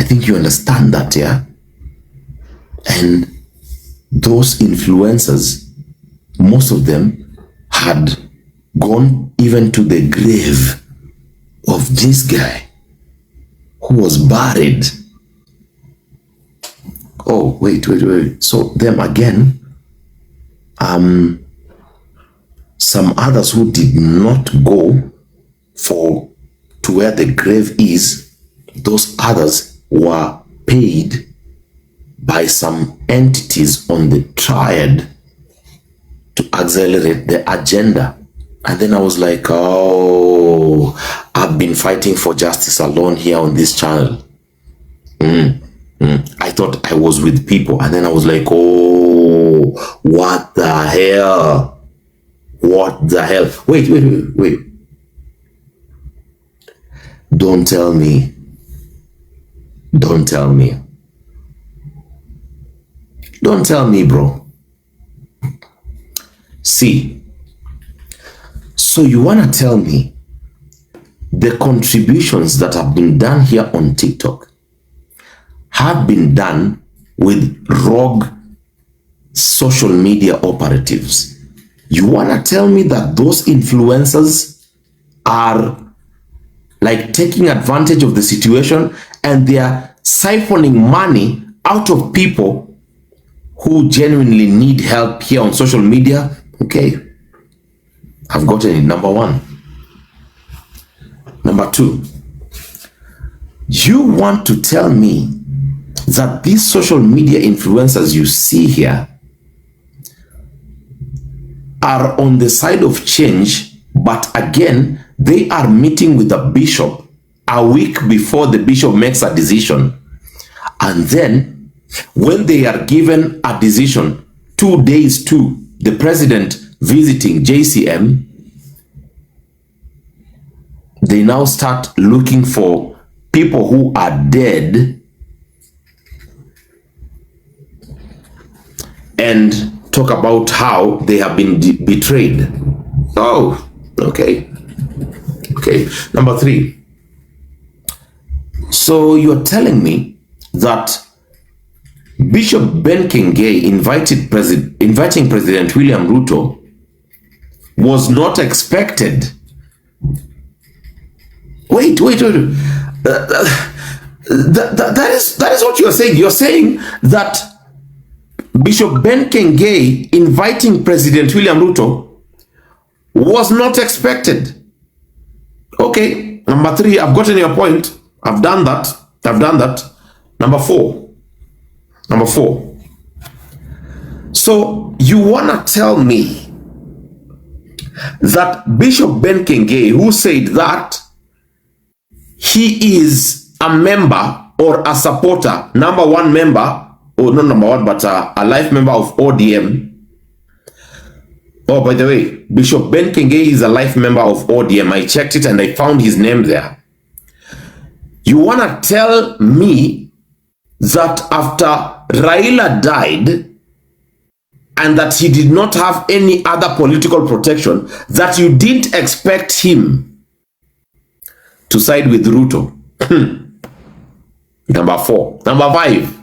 I think you understand that, yeah? And those influencers, most of them had gone even to the grave of this guy who was buried. Oh, wait. So them again, some others who did not go to where the grave is, those others were paid by some entities on the triad to accelerate the agenda. And then I was like, oh, I've been fighting for justice alone here on this channel. I thought I was with people, and then I was like, oh, what the hell? What the hell? Wait. Don't tell me. Don't tell me. Don't tell me, bro. See, so you want to tell me the contributions that have been done here on TikTok have been done with rogue social media operatives? You want to tell me that those influencers are like taking advantage of the situation and they are siphoning money out of people who genuinely need help here on social media? Okay, I've gotten it. Number one. Number two, you want to tell me that these social media influencers you see here are on the side of change, but again, they are meeting with the bishop a week before the bishop makes a decision. And then when they are given a decision 2 days to, the president visiting JCM, they now start looking for people who are dead and talk about how they have been betrayed. Oh, okay. Okay. Number 3. So you're telling me that Bishop Ben Kiengei inviting President William Ruto was not expected. Wait. That is what you're saying. You're saying that Bishop Ben Kiengei inviting President William Ruto was not expected. Okay, number 3, I've gotten your point. I've done that. Number 4. So you wanna tell me that Bishop Ben Kiengei, who said that he is a member or a supporter, number 1 member, or not number 1, but a life member of ODM. Oh, by the way, Bishop Ben Kiengei is a life member of ODM. I checked it and I found his name there. You wanna tell me that after Raila died and that he did not have any other political protection, that you didn't expect him to side with Ruto? Number 4. Number 5.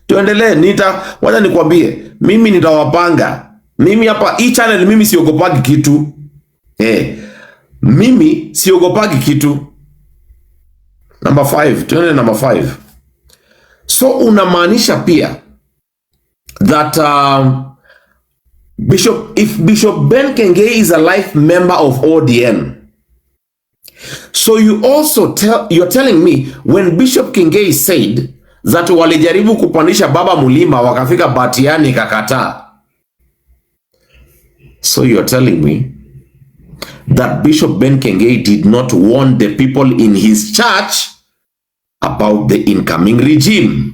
Tuendelee, wacha nikwambie, mimi nitawapanga. Mimi hapa hii channel mimi siogopagi kitu. Mimi siogopagi kitu. Number 5. Tuende number 5. So unamaanisha pia that if Bishop Ben Kiengei is a life member of ODM, so you're telling me when Bishop Kiengei said that walijaribu kupandisha baba mulima wakafika Batiani kakataa, so you're telling me that Bishop Ben Kiengei did not warn the people in his church about the incoming regime.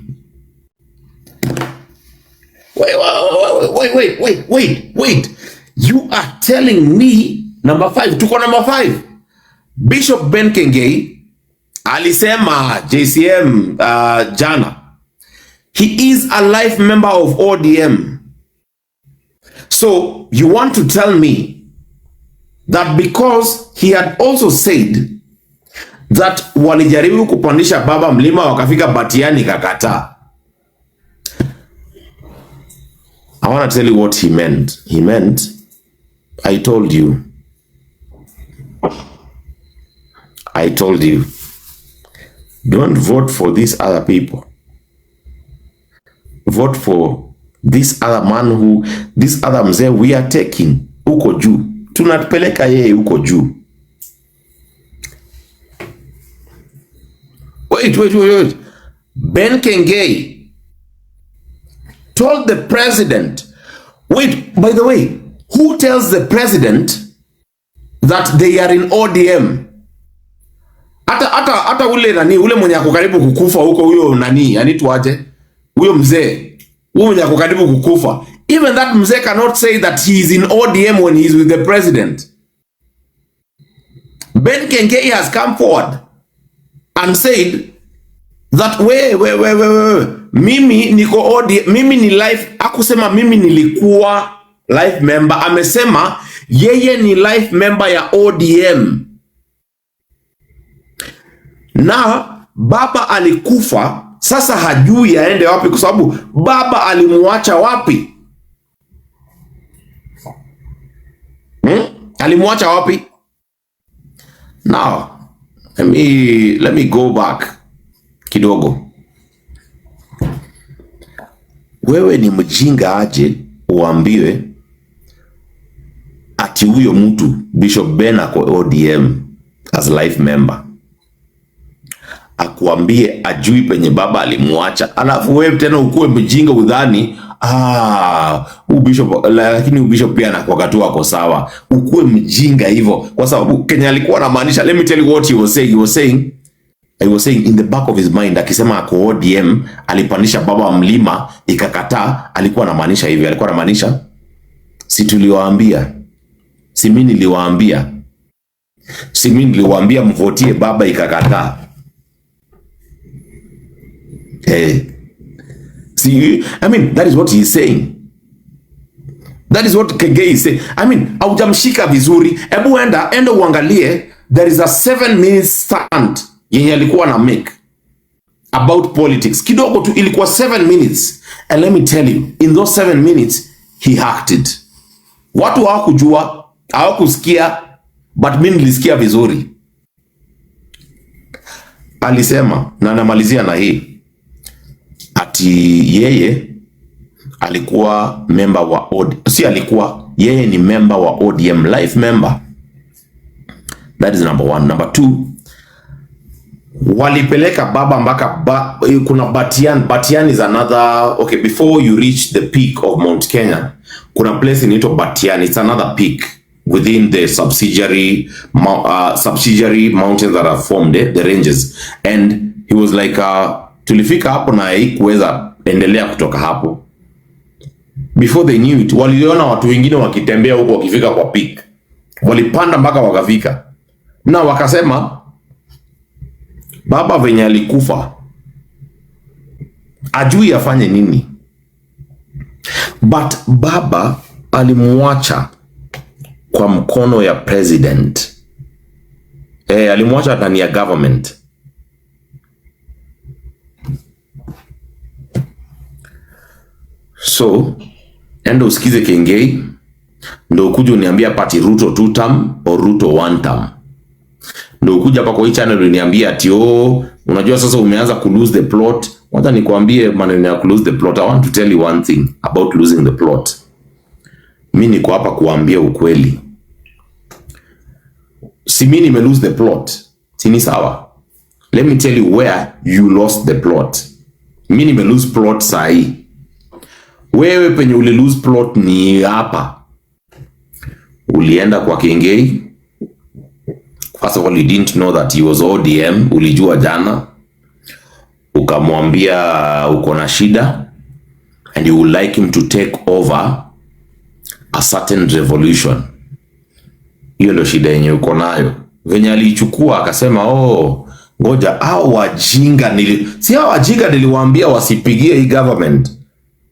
Wait. You are telling me, number 5, tuko number 5. Bishop Ben Kiengei alisema JCM jana, he is a life member of ODM. So you want to tell me that because he had also said that walijaribu kupandisha baba mlima wakafika Batiani kakata. I want to tell you what he meant. He meant, I told you, don't vote for these other people. Vote for this other man this other mzee we are taking uko juu. Tunatupeleka yeye uko juu. Wait. Ben Kiengei told the president, wait, by the way, who tells the president that they are in ODM? Hata ule mwenye ako karibu kukufa huko, huyo nani anitwaje, huyo mzee, huyo mwenye ako karibu kukufa, even that mzee cannot say that he is in ODM when he is with the president. Ben Kiengei has come forward and said that mimi niko ODM, mimi ni life. Akusema mimi nilikuwa life member, amesema yeye ni life member ya ODM. Na baba alikufa, sasa hajui aende wapi kwa sababu baba alimuacha wapi? Alimuacha wapi? Now, let me go back kidogo. Wewe ni mjinga aje uambiwe ati huyo mtu Bishop Ben ako ODM as life member, akuambie ajui penye baba alimuacha, alafu wewe tena ukuwe mjinga udhani Bishop, lakini Bishop pia anakuwa tu ako sawa. Ukuwe mjinga hivyo kwa sababu Kenya alikuwa anamaanisha. Let me tell you what he was saying. I was saying in the back of his mind, akisema ako ODM alipandisha baba mlima ikakataa, alikuwa anamaanisha hivi. Alikuwa anamaanisha Si tuliwaambia? Si mimi niliwaambia? Si mimi niliwaambia mvotie baba ikakataa? See, I mean, that is what he is saying. That is what Kiengei is saying. I mean, haujamshika vizuri. Ebu enda uangalie, there is a 7 minutes stand yenye alikuwa na make about politics. Kidogo tu, ilikuwa 7 minutes. And let me tell you, in those 7 minutes, he hacked it. Watu hawakujua, hawakusikia, but mimi nilisikia vizuri. Alisema, na namalizia na hii, ati yeye alikuwa member wa ODM. Si alikuwa, yeye ni member wa ODM, life member. That is number 1. Number 2, walipeleka baba mpaka kuna Batian. Batian is another, okay, before you reach the peak of Mount Kenya, kuna place inaitwa Batian. It's another peak within the subsidiary mountains that are formed, the ranges. And he was like, tulifika hapo na haikuweza endelea kutoka hapo. Before they knew it, waliona watu wengine wakitembea huko wakifika kwa peak. Walipanda mpaka wakafika. Na wakasema, baba venye alikufa, ajui afanye nini. But baba alimuacha kwa mkono ya president. Alimuacha ndani ya government. So, endo usikize Kiengei, ndo ukuja uniambia pati RUTO 2 term or RUTO 1 term. Ndo ukuja hapa kwa hii channel uniambia ati unajua sasa umeanza ku lose the plot. Wacha nikwambie maneno ya ku lose the plot. I want to tell you one thing about losing the plot. Mimi niko hapa kuambia ukweli. Si mimi nime lose the plot. Si ni sawa? Let me tell you where you lost the plot. Mimi nime lose plot sahi. Wewe penye uli lose plot ni hapa. Ulienda kwa Kiengei. First of all, you didn't know that he was ODM. Ulijua jana. Ukamwambia uko na shida. And you would like him to take over a certain revolution. Hiyo ndio shida yenye uko nayo. Venye alichukua akasema, ngoja hao wajinga si hao wajinga niliwaambia wasipigie hii government.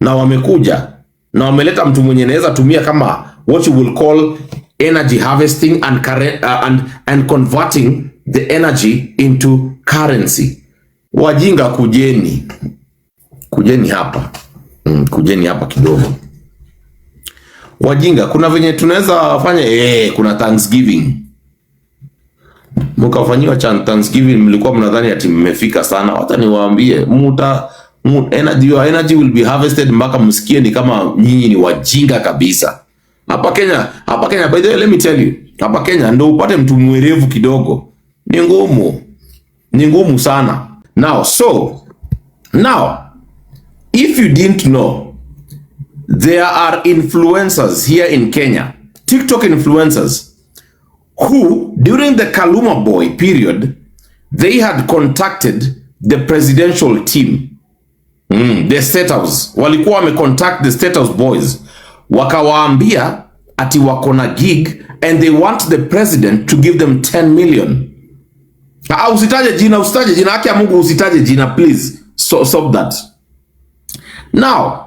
Na wamekuja na wameleta mtu mwenye anaweza tumia kama what you will call energy harvesting and converting the energy into currency. Wajinga kujeni hapa. Kujeni hapa kidogo. Wajinga, kuna venye tunaweza fanya kuna Thanksgiving. Mkafanyiwa Thanksgiving, mlikuwa mnadhani ati mmefika sana. Hata niwaambie, energy will be harvested mpaka msikie ni kama nyinyi ni wajinga kabisa. Hapa Kenya, by the way, let me tell you, hapa Kenya ndio upate mtu mwerevu kidogo. Ni ngumu sana. Now, if you didn't know, there are influencers here in Kenya, TikTok influencers, who during the Kaluma Boy period, they had contacted the presidential team. The State House. Walikuwa wamecontact the State House boys. Wakawaambia ati wako na gig and they want the president to give them 10 million. Usitaje jina haki ya Mungu, usitaje jina please. Stop that. Now,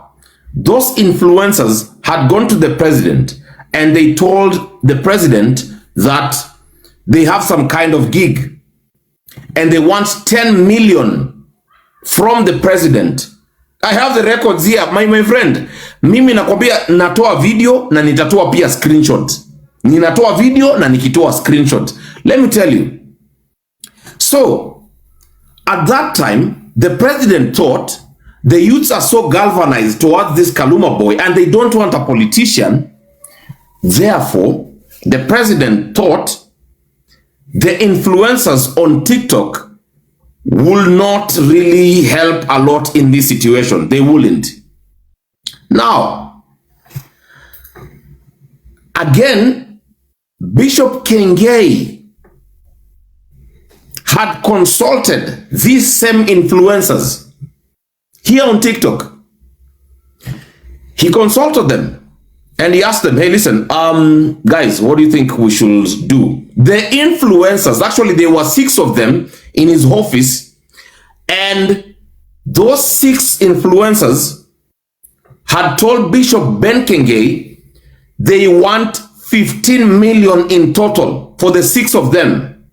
those influencers had gone to the president and they told the president that they have some kind of gig and they want 10 million from the president. I have the records here, my friend. Mimi nakwambia natoa video na nitatoa pia screenshot. Ninatoa video na nikitoa screenshot. Let me tell you. So, at that time, the president thought the youths are so galvanized towards this Kaluma Boy and they don't want a politician. Therefore, the president thought the influencers on TikTok will not really help a lot in this situation. They wouldn't. Now, again, Bishop Kiengei had consulted these same influencers here on TikTok. He consulted them And he asked them, hey, listen, guys, what do you think we should do? The influencers, actually, there were 6 of them in his office. And those 6 influencers had told Bishop Ben Kiengei they want 15 million in total for the 6 of them.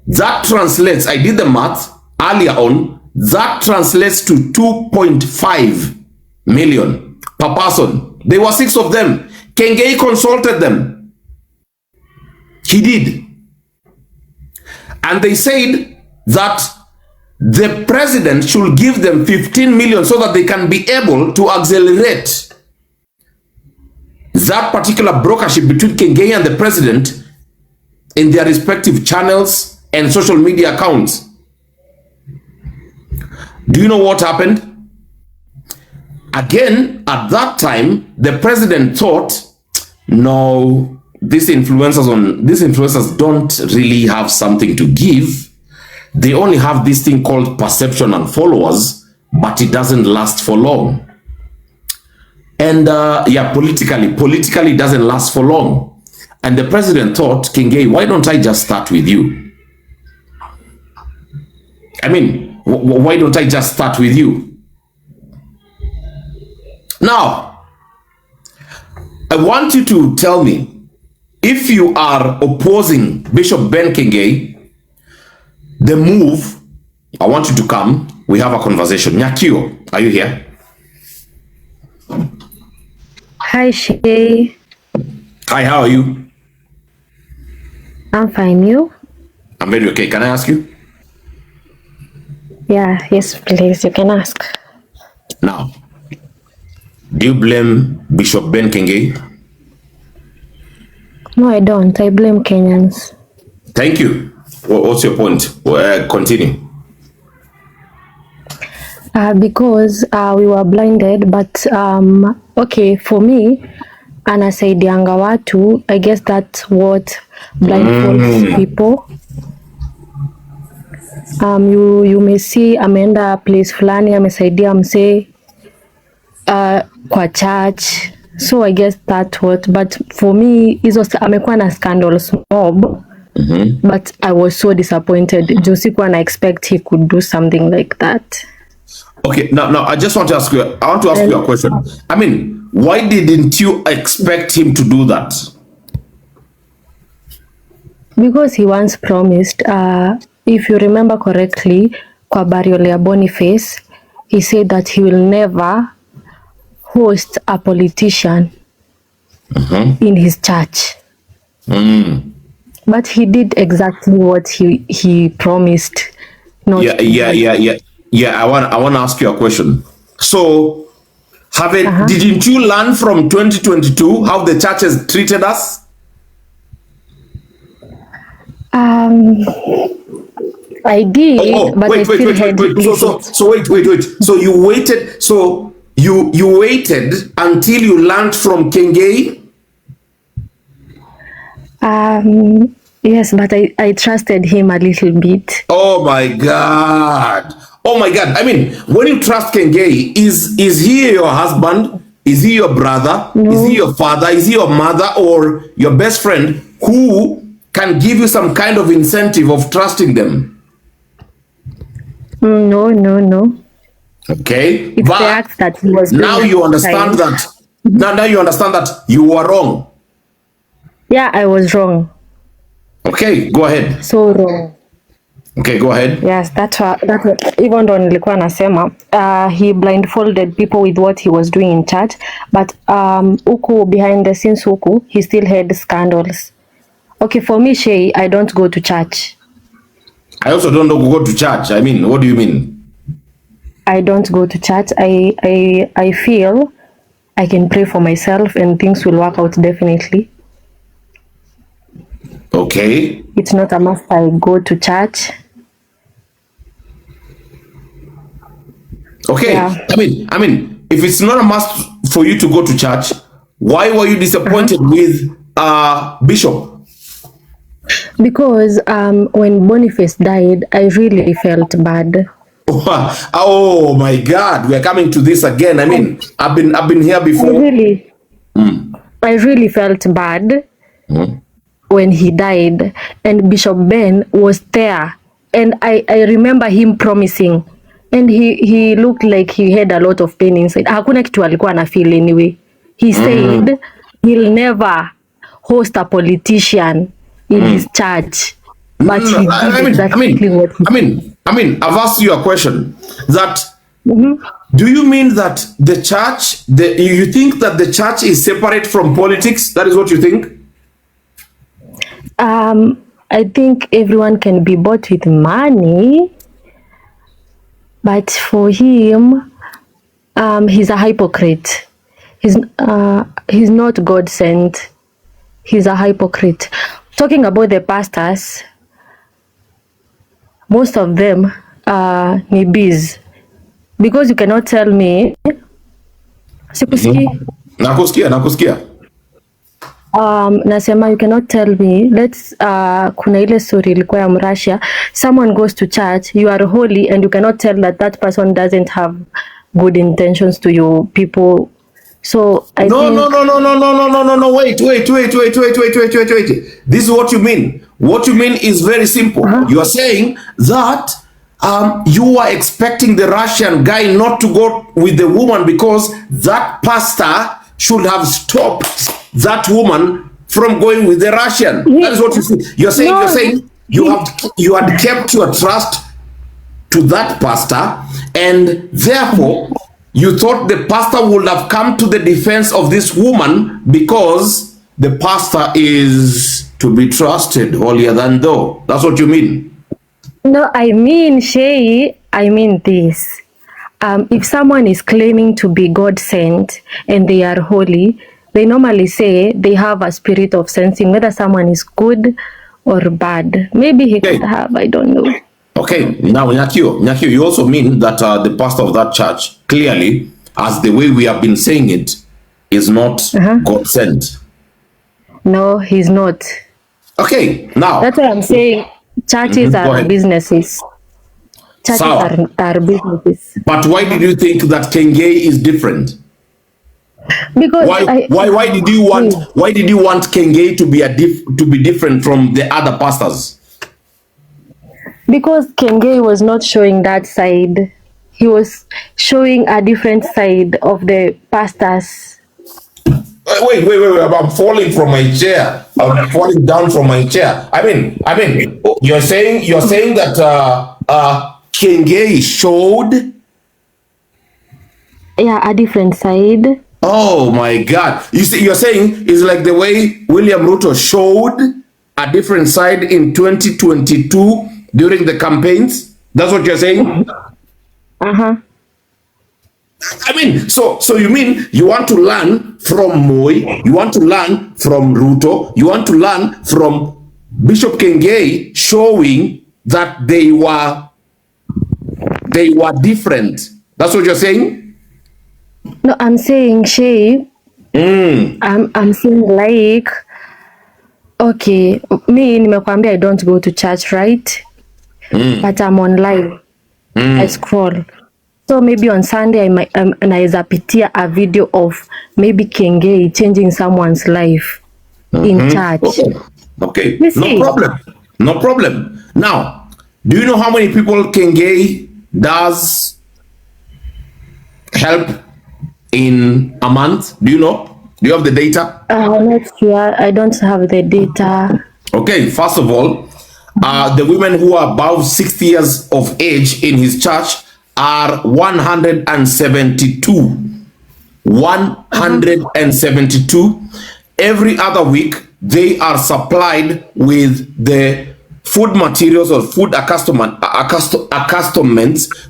That translates, I did the math earlier on, that translates to 2.5 million per person. There were 6 of them. Kiengei consulted them. He did. And they said that the president should give them 15 million so that they can be able to accelerate that particular brokership between Kiengei and the president in their respective channels and social media accounts. Do you know what happened? Again, at that time, the president thought, no, these influencers don't really have something to give. They only have this thing called perception and followers, but it doesn't last for long. And yeah, politically it doesn't last for long. And the president thought, Kiengei, why don't I just start with you? I mean, why don't I just start with you? Now, I want you to tell me, if you are opposing Bishop Ben Kiengei, the move, I want you to come, we have a conversation. Nyakio, are you here?
Hi, Sheyii.
Hi, how are you?
I'm fine, you?
I'm very okay. Can I ask you?
Yeah, yes, please, you can ask.
Now, do you blame Bishop Ben Kiengei?
No, I don't. I blame Kenyans.
Thank you. What's your point? Continue.
Because we were blinded, but okay, for me, anasaidianga watu, I guess that's what blindfolds people. You may see ameenda place fulani amesaidia msee kwa church, so I guess that's what, but for me hizo amekuwa na scandals mob. But I was so disappointed. Josikuwa na expect he could do something like that.
Okay, now I just want to ask you, you a question. I mean, why didn't you expect him to do that?
Because he once promised, if you remember correctly, kwa burial ya Boniface, he said that he will never host a politician in his church. But he did exactly what he promised. Not
Yeah, I want to ask you a question. So, didn't you learn from 2022 how the church has treated us?
I did, but I still had.
Wait. So you waited. So you waited until you learned from Kiengei?
Yes, but I trusted him a little bit.
Oh my God. I mean, when you trust Kiengei, is he your husband? Is he your brother?
No.
Is he your father? Is he your mother or your best friend who can give you some kind of incentive of trusting them?
No.
Okay.
It's the act that he was doing.
Now you understand that. Now you understand that you were wrong.
Yeah, I was wrong.
Okay, go ahead.
So wrong.
Okay, go ahead.
Yes, that's what even though nilikuwa nasema he blindfolded people with what he was doing in church, but huku behind the scenes huku he still had scandals. Okay, for me, Sheyii, I don't go to church.
I also don't go to church. I mean, what do you mean?
I don't go to church. I feel I can pray for myself and things will work out definitely.
Okay.
It's not a must I go to church.
Okay.
Yeah.
I mean, if it's not a must for you to go to church, why were you disappointed with Bishop?
Because when Boniface died, I really felt bad.
Oh my God, we are coming to this again. I mean, I've been here before.
I really felt bad when he died, and Bishop Ben was there, and I remember him promising, and he looked like he had a lot of pain inside. Hakuna kitu alikuwa na feel anyway. He said he'll never host a politician in his church, but he did exactly what he
I've asked you a question that do you mean that the church, you think that the church is separate from politics? That is what you think?
I think everyone can be bought with money, but for him, he's a hypocrite. He's not God sent. He's a hypocrite. Talking about the pastors, most of them are nibis, because you cannot tell me.
Nakusikia.
Nasema you cannot tell me. Kuna ile story ilikuwa ya Mrussia. Someone goes to church, you are holy, and you cannot tell that person doesn't have good intentions to your people. So I think
no. Wait. This is what you mean. What you mean is very simple. You are saying that you are expecting the Russian guy not to go with the woman because that pastor should have stopped that woman from going with the Russian. That is what you say. You're saying you had kept your trust to that pastor, and therefore you thought the pastor would have come to the defense of this woman because the pastor is to be trusted holier than thou. That's what you mean?
No, I mean, Sheyii, I mean this. If someone is claiming to be God sent and they are holy, they normally say they have a spirit of sensing whether someone is good or bad. Maybe he could have, I don't know.
Okay, now Nyakio, you also mean that the pastor of that church, clearly, as the way we have been saying it, is not God sent.
No, he's not.
Okay, now.
That's what I'm saying. Churches are businesses. Churches are businesses.
But why did you think that Kiengei is different?
Because
why did you want Kiengei to be different from the other pastors?
Because Kiengei was not showing that side. He was showing a different side of the pastors.
Wait, I'm falling from my chair. I'm falling down from my chair. I mean, you're saying that Kiengei showed
a different side.
Oh my God. You're saying it's like the way William RUTO showed a different side in 2022 during the campaigns? That's what you're saying? I mean, so you mean you want to learn from Moi, you want to learn from RUTO, you want to learn from Bishop Kiengei showing that they were different. That's what you're saying?
No, I'm saying, Sheyii, I'm saying like, okay, me nimekwambia I don't go to church, right? But I'm online. I scroll. So maybe on Sunday naeza pitia a video of maybe Kiengei changing someone's life in church.
Okay. No problem. Now, do you know how many people Kiengei does help in a month? Do you know? Do you have the data?
Not sure. I don't have the data.
Okay, first of all, the women who are above 60 years of age in his church are 172. 172. Every other week, they are supplied with the food materials or food accustoments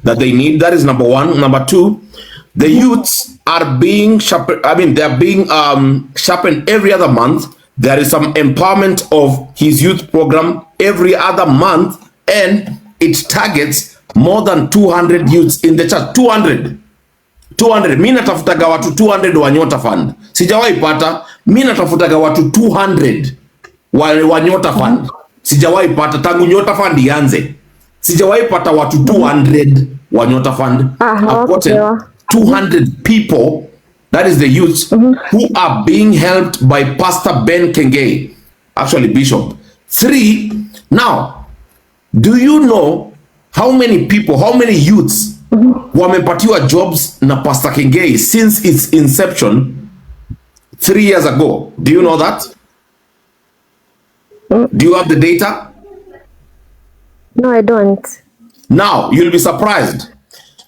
that they need. That is number one. Number two, the youths are being sharpened. I mean, they are being sharpened every other month. There is some empowerment of his youth program every other month, and it targets more than 200 youths in the church. 200. Mimi natafutaga watu 200 wa Nyota Fund. Sijawahi pata. Mimi natafutaga watu 200 wa Nyota Fund. Sijawahi pata tangu Nyota Fund ianze. Sijawahi pata watu 200 wa Nyota Fund. I've gotten 200 people That is the youths who are being helped by Pastor Ben Kiengei, actually Bishop. 3, now, do you know how many people, how many youths wamepatiwa jobs na Pastor Kiengei since its inception 3 years ago? Do you know that? Do you have the data?
No, I don't.
Now, you'll be surprised.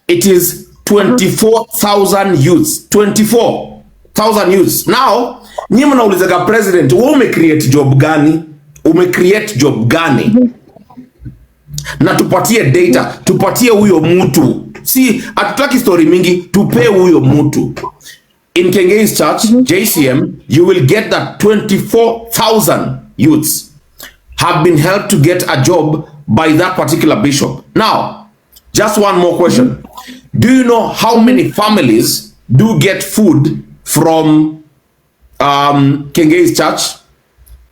It is 24,000 youths. 24,000 youths. Now, nyinyi mnaulizaga president, wewe umecreate job gani? Umecreate job gani? Na tupatie data, tupatie huyo mtu. Si, hatutaki story mingi, tupe huyo mtu. In Kiengei's church, JCM, you will get that 24,000 youths have been helped to get a job by that particular bishop. Now, just one more question. Do you know how many families do get food from Kiengei's church?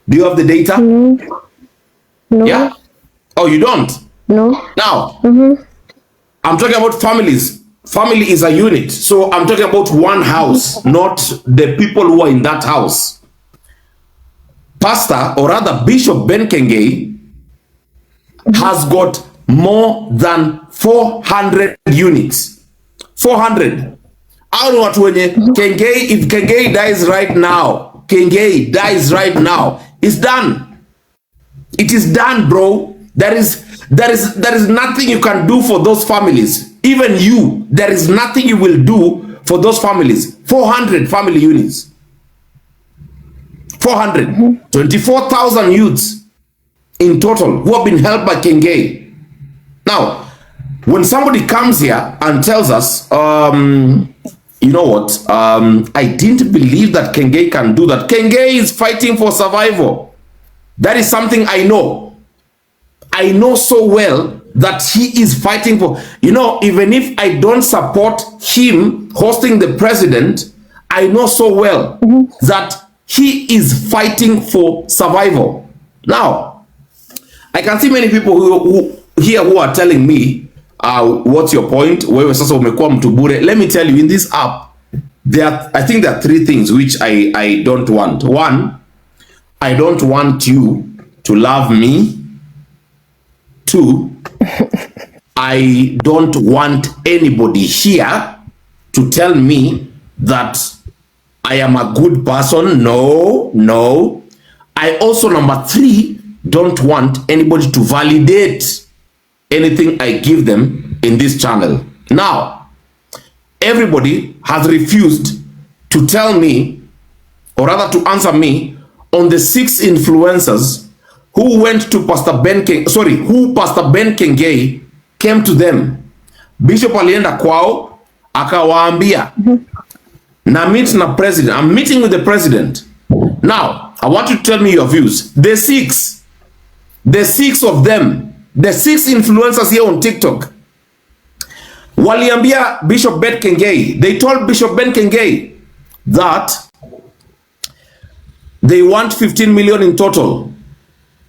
Do you have the data?
No.
Yeah? Oh, you don't?
No.
Now, I'm talking about families. Family is a unit. So I'm talking about one house, not the people who are in that house. Pastor, or rather Bishop Ben Kiengei, has got more than 400 units. 400. Au ni watu wenye Kiengei, if Kiengei dies right now, Kiengei dies right now, it's done. It is done, bro. There is nothing you can do for those families. Even you, there is nothing you will do for those families. 400 family units. 400. 24,000 youths in total who have been helped by Kiengei. Now, when somebody comes here and tells us, you know what, I didn't believe that Kiengei can do that. Kiengei is fighting for survival. That is something I know. I know so well that he is fighting for, you know, even if I don't support him hosting the president, I know so well that he is fighting for survival. Now, I can see many people who are telling me, what's your point? Wewe sasa umekuwa mtu bure. Let me tell you, in this app, I think there are 3 things which I don't want. 1, I don't want you to love me. 2, I don't want anybody here to tell me that I am a good person. No. I also, number 3, don't want anybody to validate anything I give them in this channel. Now, everybody has refused to tell me, or rather to answer me, on the 6 influencers who went to Pastor Ben Kiengei, who Pastor Ben Kiengei came to them. Bishop alienda kwao, akawaambia, na meet na president. I'm meeting with the president. Now, I want you to tell me your views. The 6 of them, the 6 influencers here on TikTok, waliambia Bishop Ben Kiengei, they told Bishop Ben Kiengei that they want 15 million in total.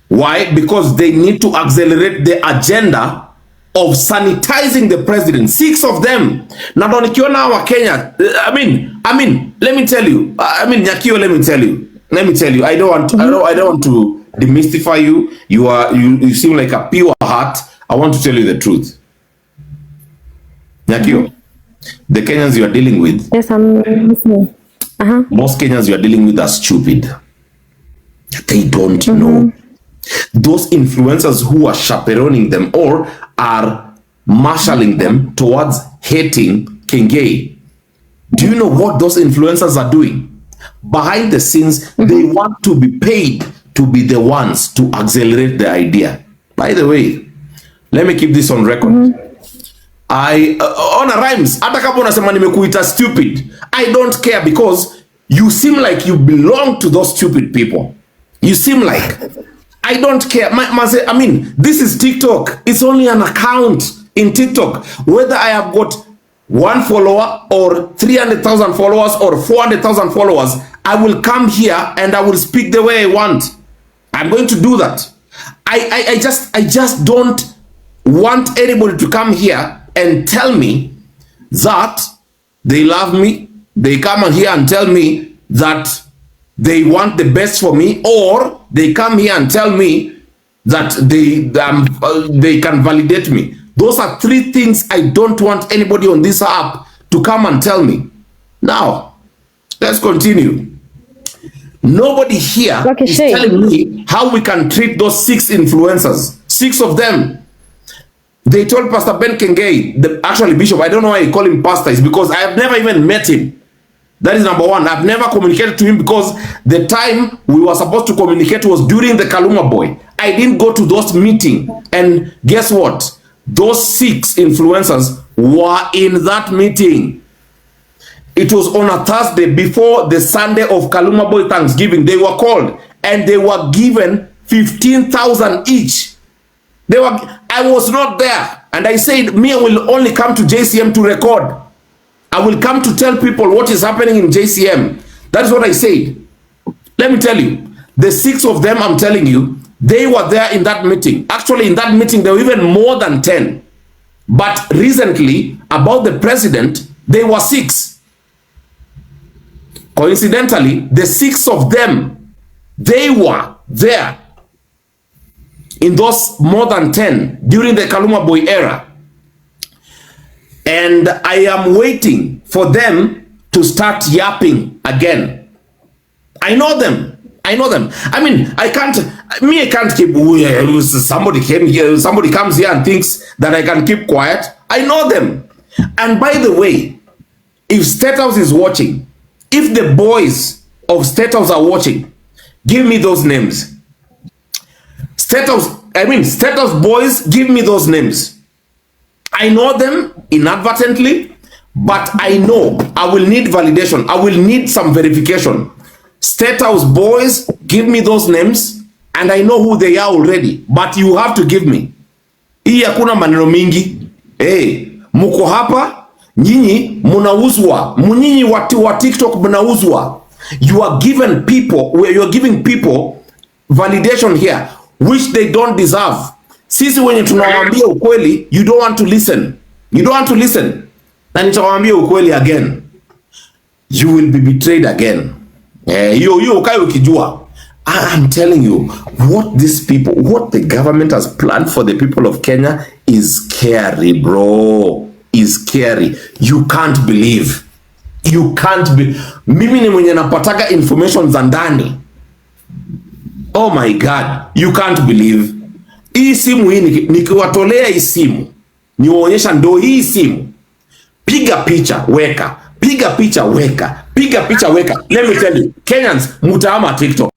Why? Because they need to accelerate the agenda of sanitizing the president. 6 of them. Na ndo nikiona wa Kenya, I mean, let me tell you. Nyakio, let me tell you. I don't want to demystify you. You seem like a pure heart. I want to tell you the truth. Nyakio, the Kenyans you are dealing with.
Yes, I'm listening.
Most Kenyans you are dealing with are stupid. They don't know. Those influencers who are chaperoning them or are marshalling them towards hating Kiengei. Do you know what those influencers are doing? Behind the scenes, they want to be paid to be the ones to accelerate the idea. By the way, let me keep this on record. I on a rhymes, hata kama unasema nimekuita stupid, I don't care because you seem like you belong to those stupid people. You seem like, I don't care. I mean, this is TikTok. It's only an account in TikTok. Whether I have got 1 follower or 300,000 followers or 400,000 followers, I will come here and I will speak the way I want. I'm going to do that. I just don't want anybody to come here and tell me that they love me they come here and tell me that they want the best for me, or they come here and tell me that they can validate me. Those are three things I don't want anybody on this app to come and tell me. Now, let's continue. Nobody here is telling me how we can treat those 6 influencers. 6 of them. They told Pastor Ben Kiengei, actually Bishop, I don't know why I call him pastor, it's because I have never even met him. That is number one. I've never communicated to him because the time we were supposed to communicate was during the Kaluma Boy. I didn't go to those meetings. And guess what? Those 6 influencers were in that meeting. It was on a Thursday before the Sunday of Kaluma Boy Thanksgiving. They were called and they were given 15,000 each. I was not there. And I said, me, I will only come to JCM to record. I will come to tell people what is happening in JCM. That is what I said. Let me tell you, the 6 of them, I'm telling you, they were there in that meeting. Actually, in that meeting, there were even more than 10. But recently, about the president, they were 6. Coincidentally, the 6 of them, they were there in those more than 10 during the Kaluma Boy era. And I am waiting for them to start yapping again. I know them. I know them. I mean, I can't keep, somebody came here, somebody comes here and thinks that I can keep quiet. I know them. And by the way, if State House is watching, if the boys of State House are watching, give me those names. State House boys, give me those names. I know them inadvertently, but I know I will need validation. I will need some verification. State House boys, give me those names, and I know who they are already, but you have to give me. Hii hakuna maneno mingi. Hey, muko hapa, nyinyi munauzwa. Nyinyi watu wa TikTok munauzwa. You are giving people validation here, which they don't deserve. Sisi wenye tunawaambia ukweli, you don't want to listen. You don't want to listen. Na nitawaambia ukweli again. You will be betrayed again. You ukae ukijua. I'm telling you, what the government has planned for the people of Kenya is scary, bro. Is scary. You can't believe. You can't be. Mimi ni mwenye napataka information za ndani. Oh my God. You can't believe. Hii simu hii nikiwatolea hii simu, niwaonyesha ndo hii simu. Piga picha, weka. Piga picha, weka. Piga picha, weka. Let me tell you, Kenyans, mutaama TikTok.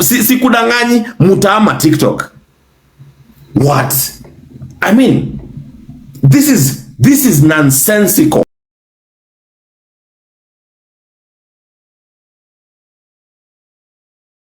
Sikudanganyi, mutaama TikTok. What? I mean, this is nonsensical.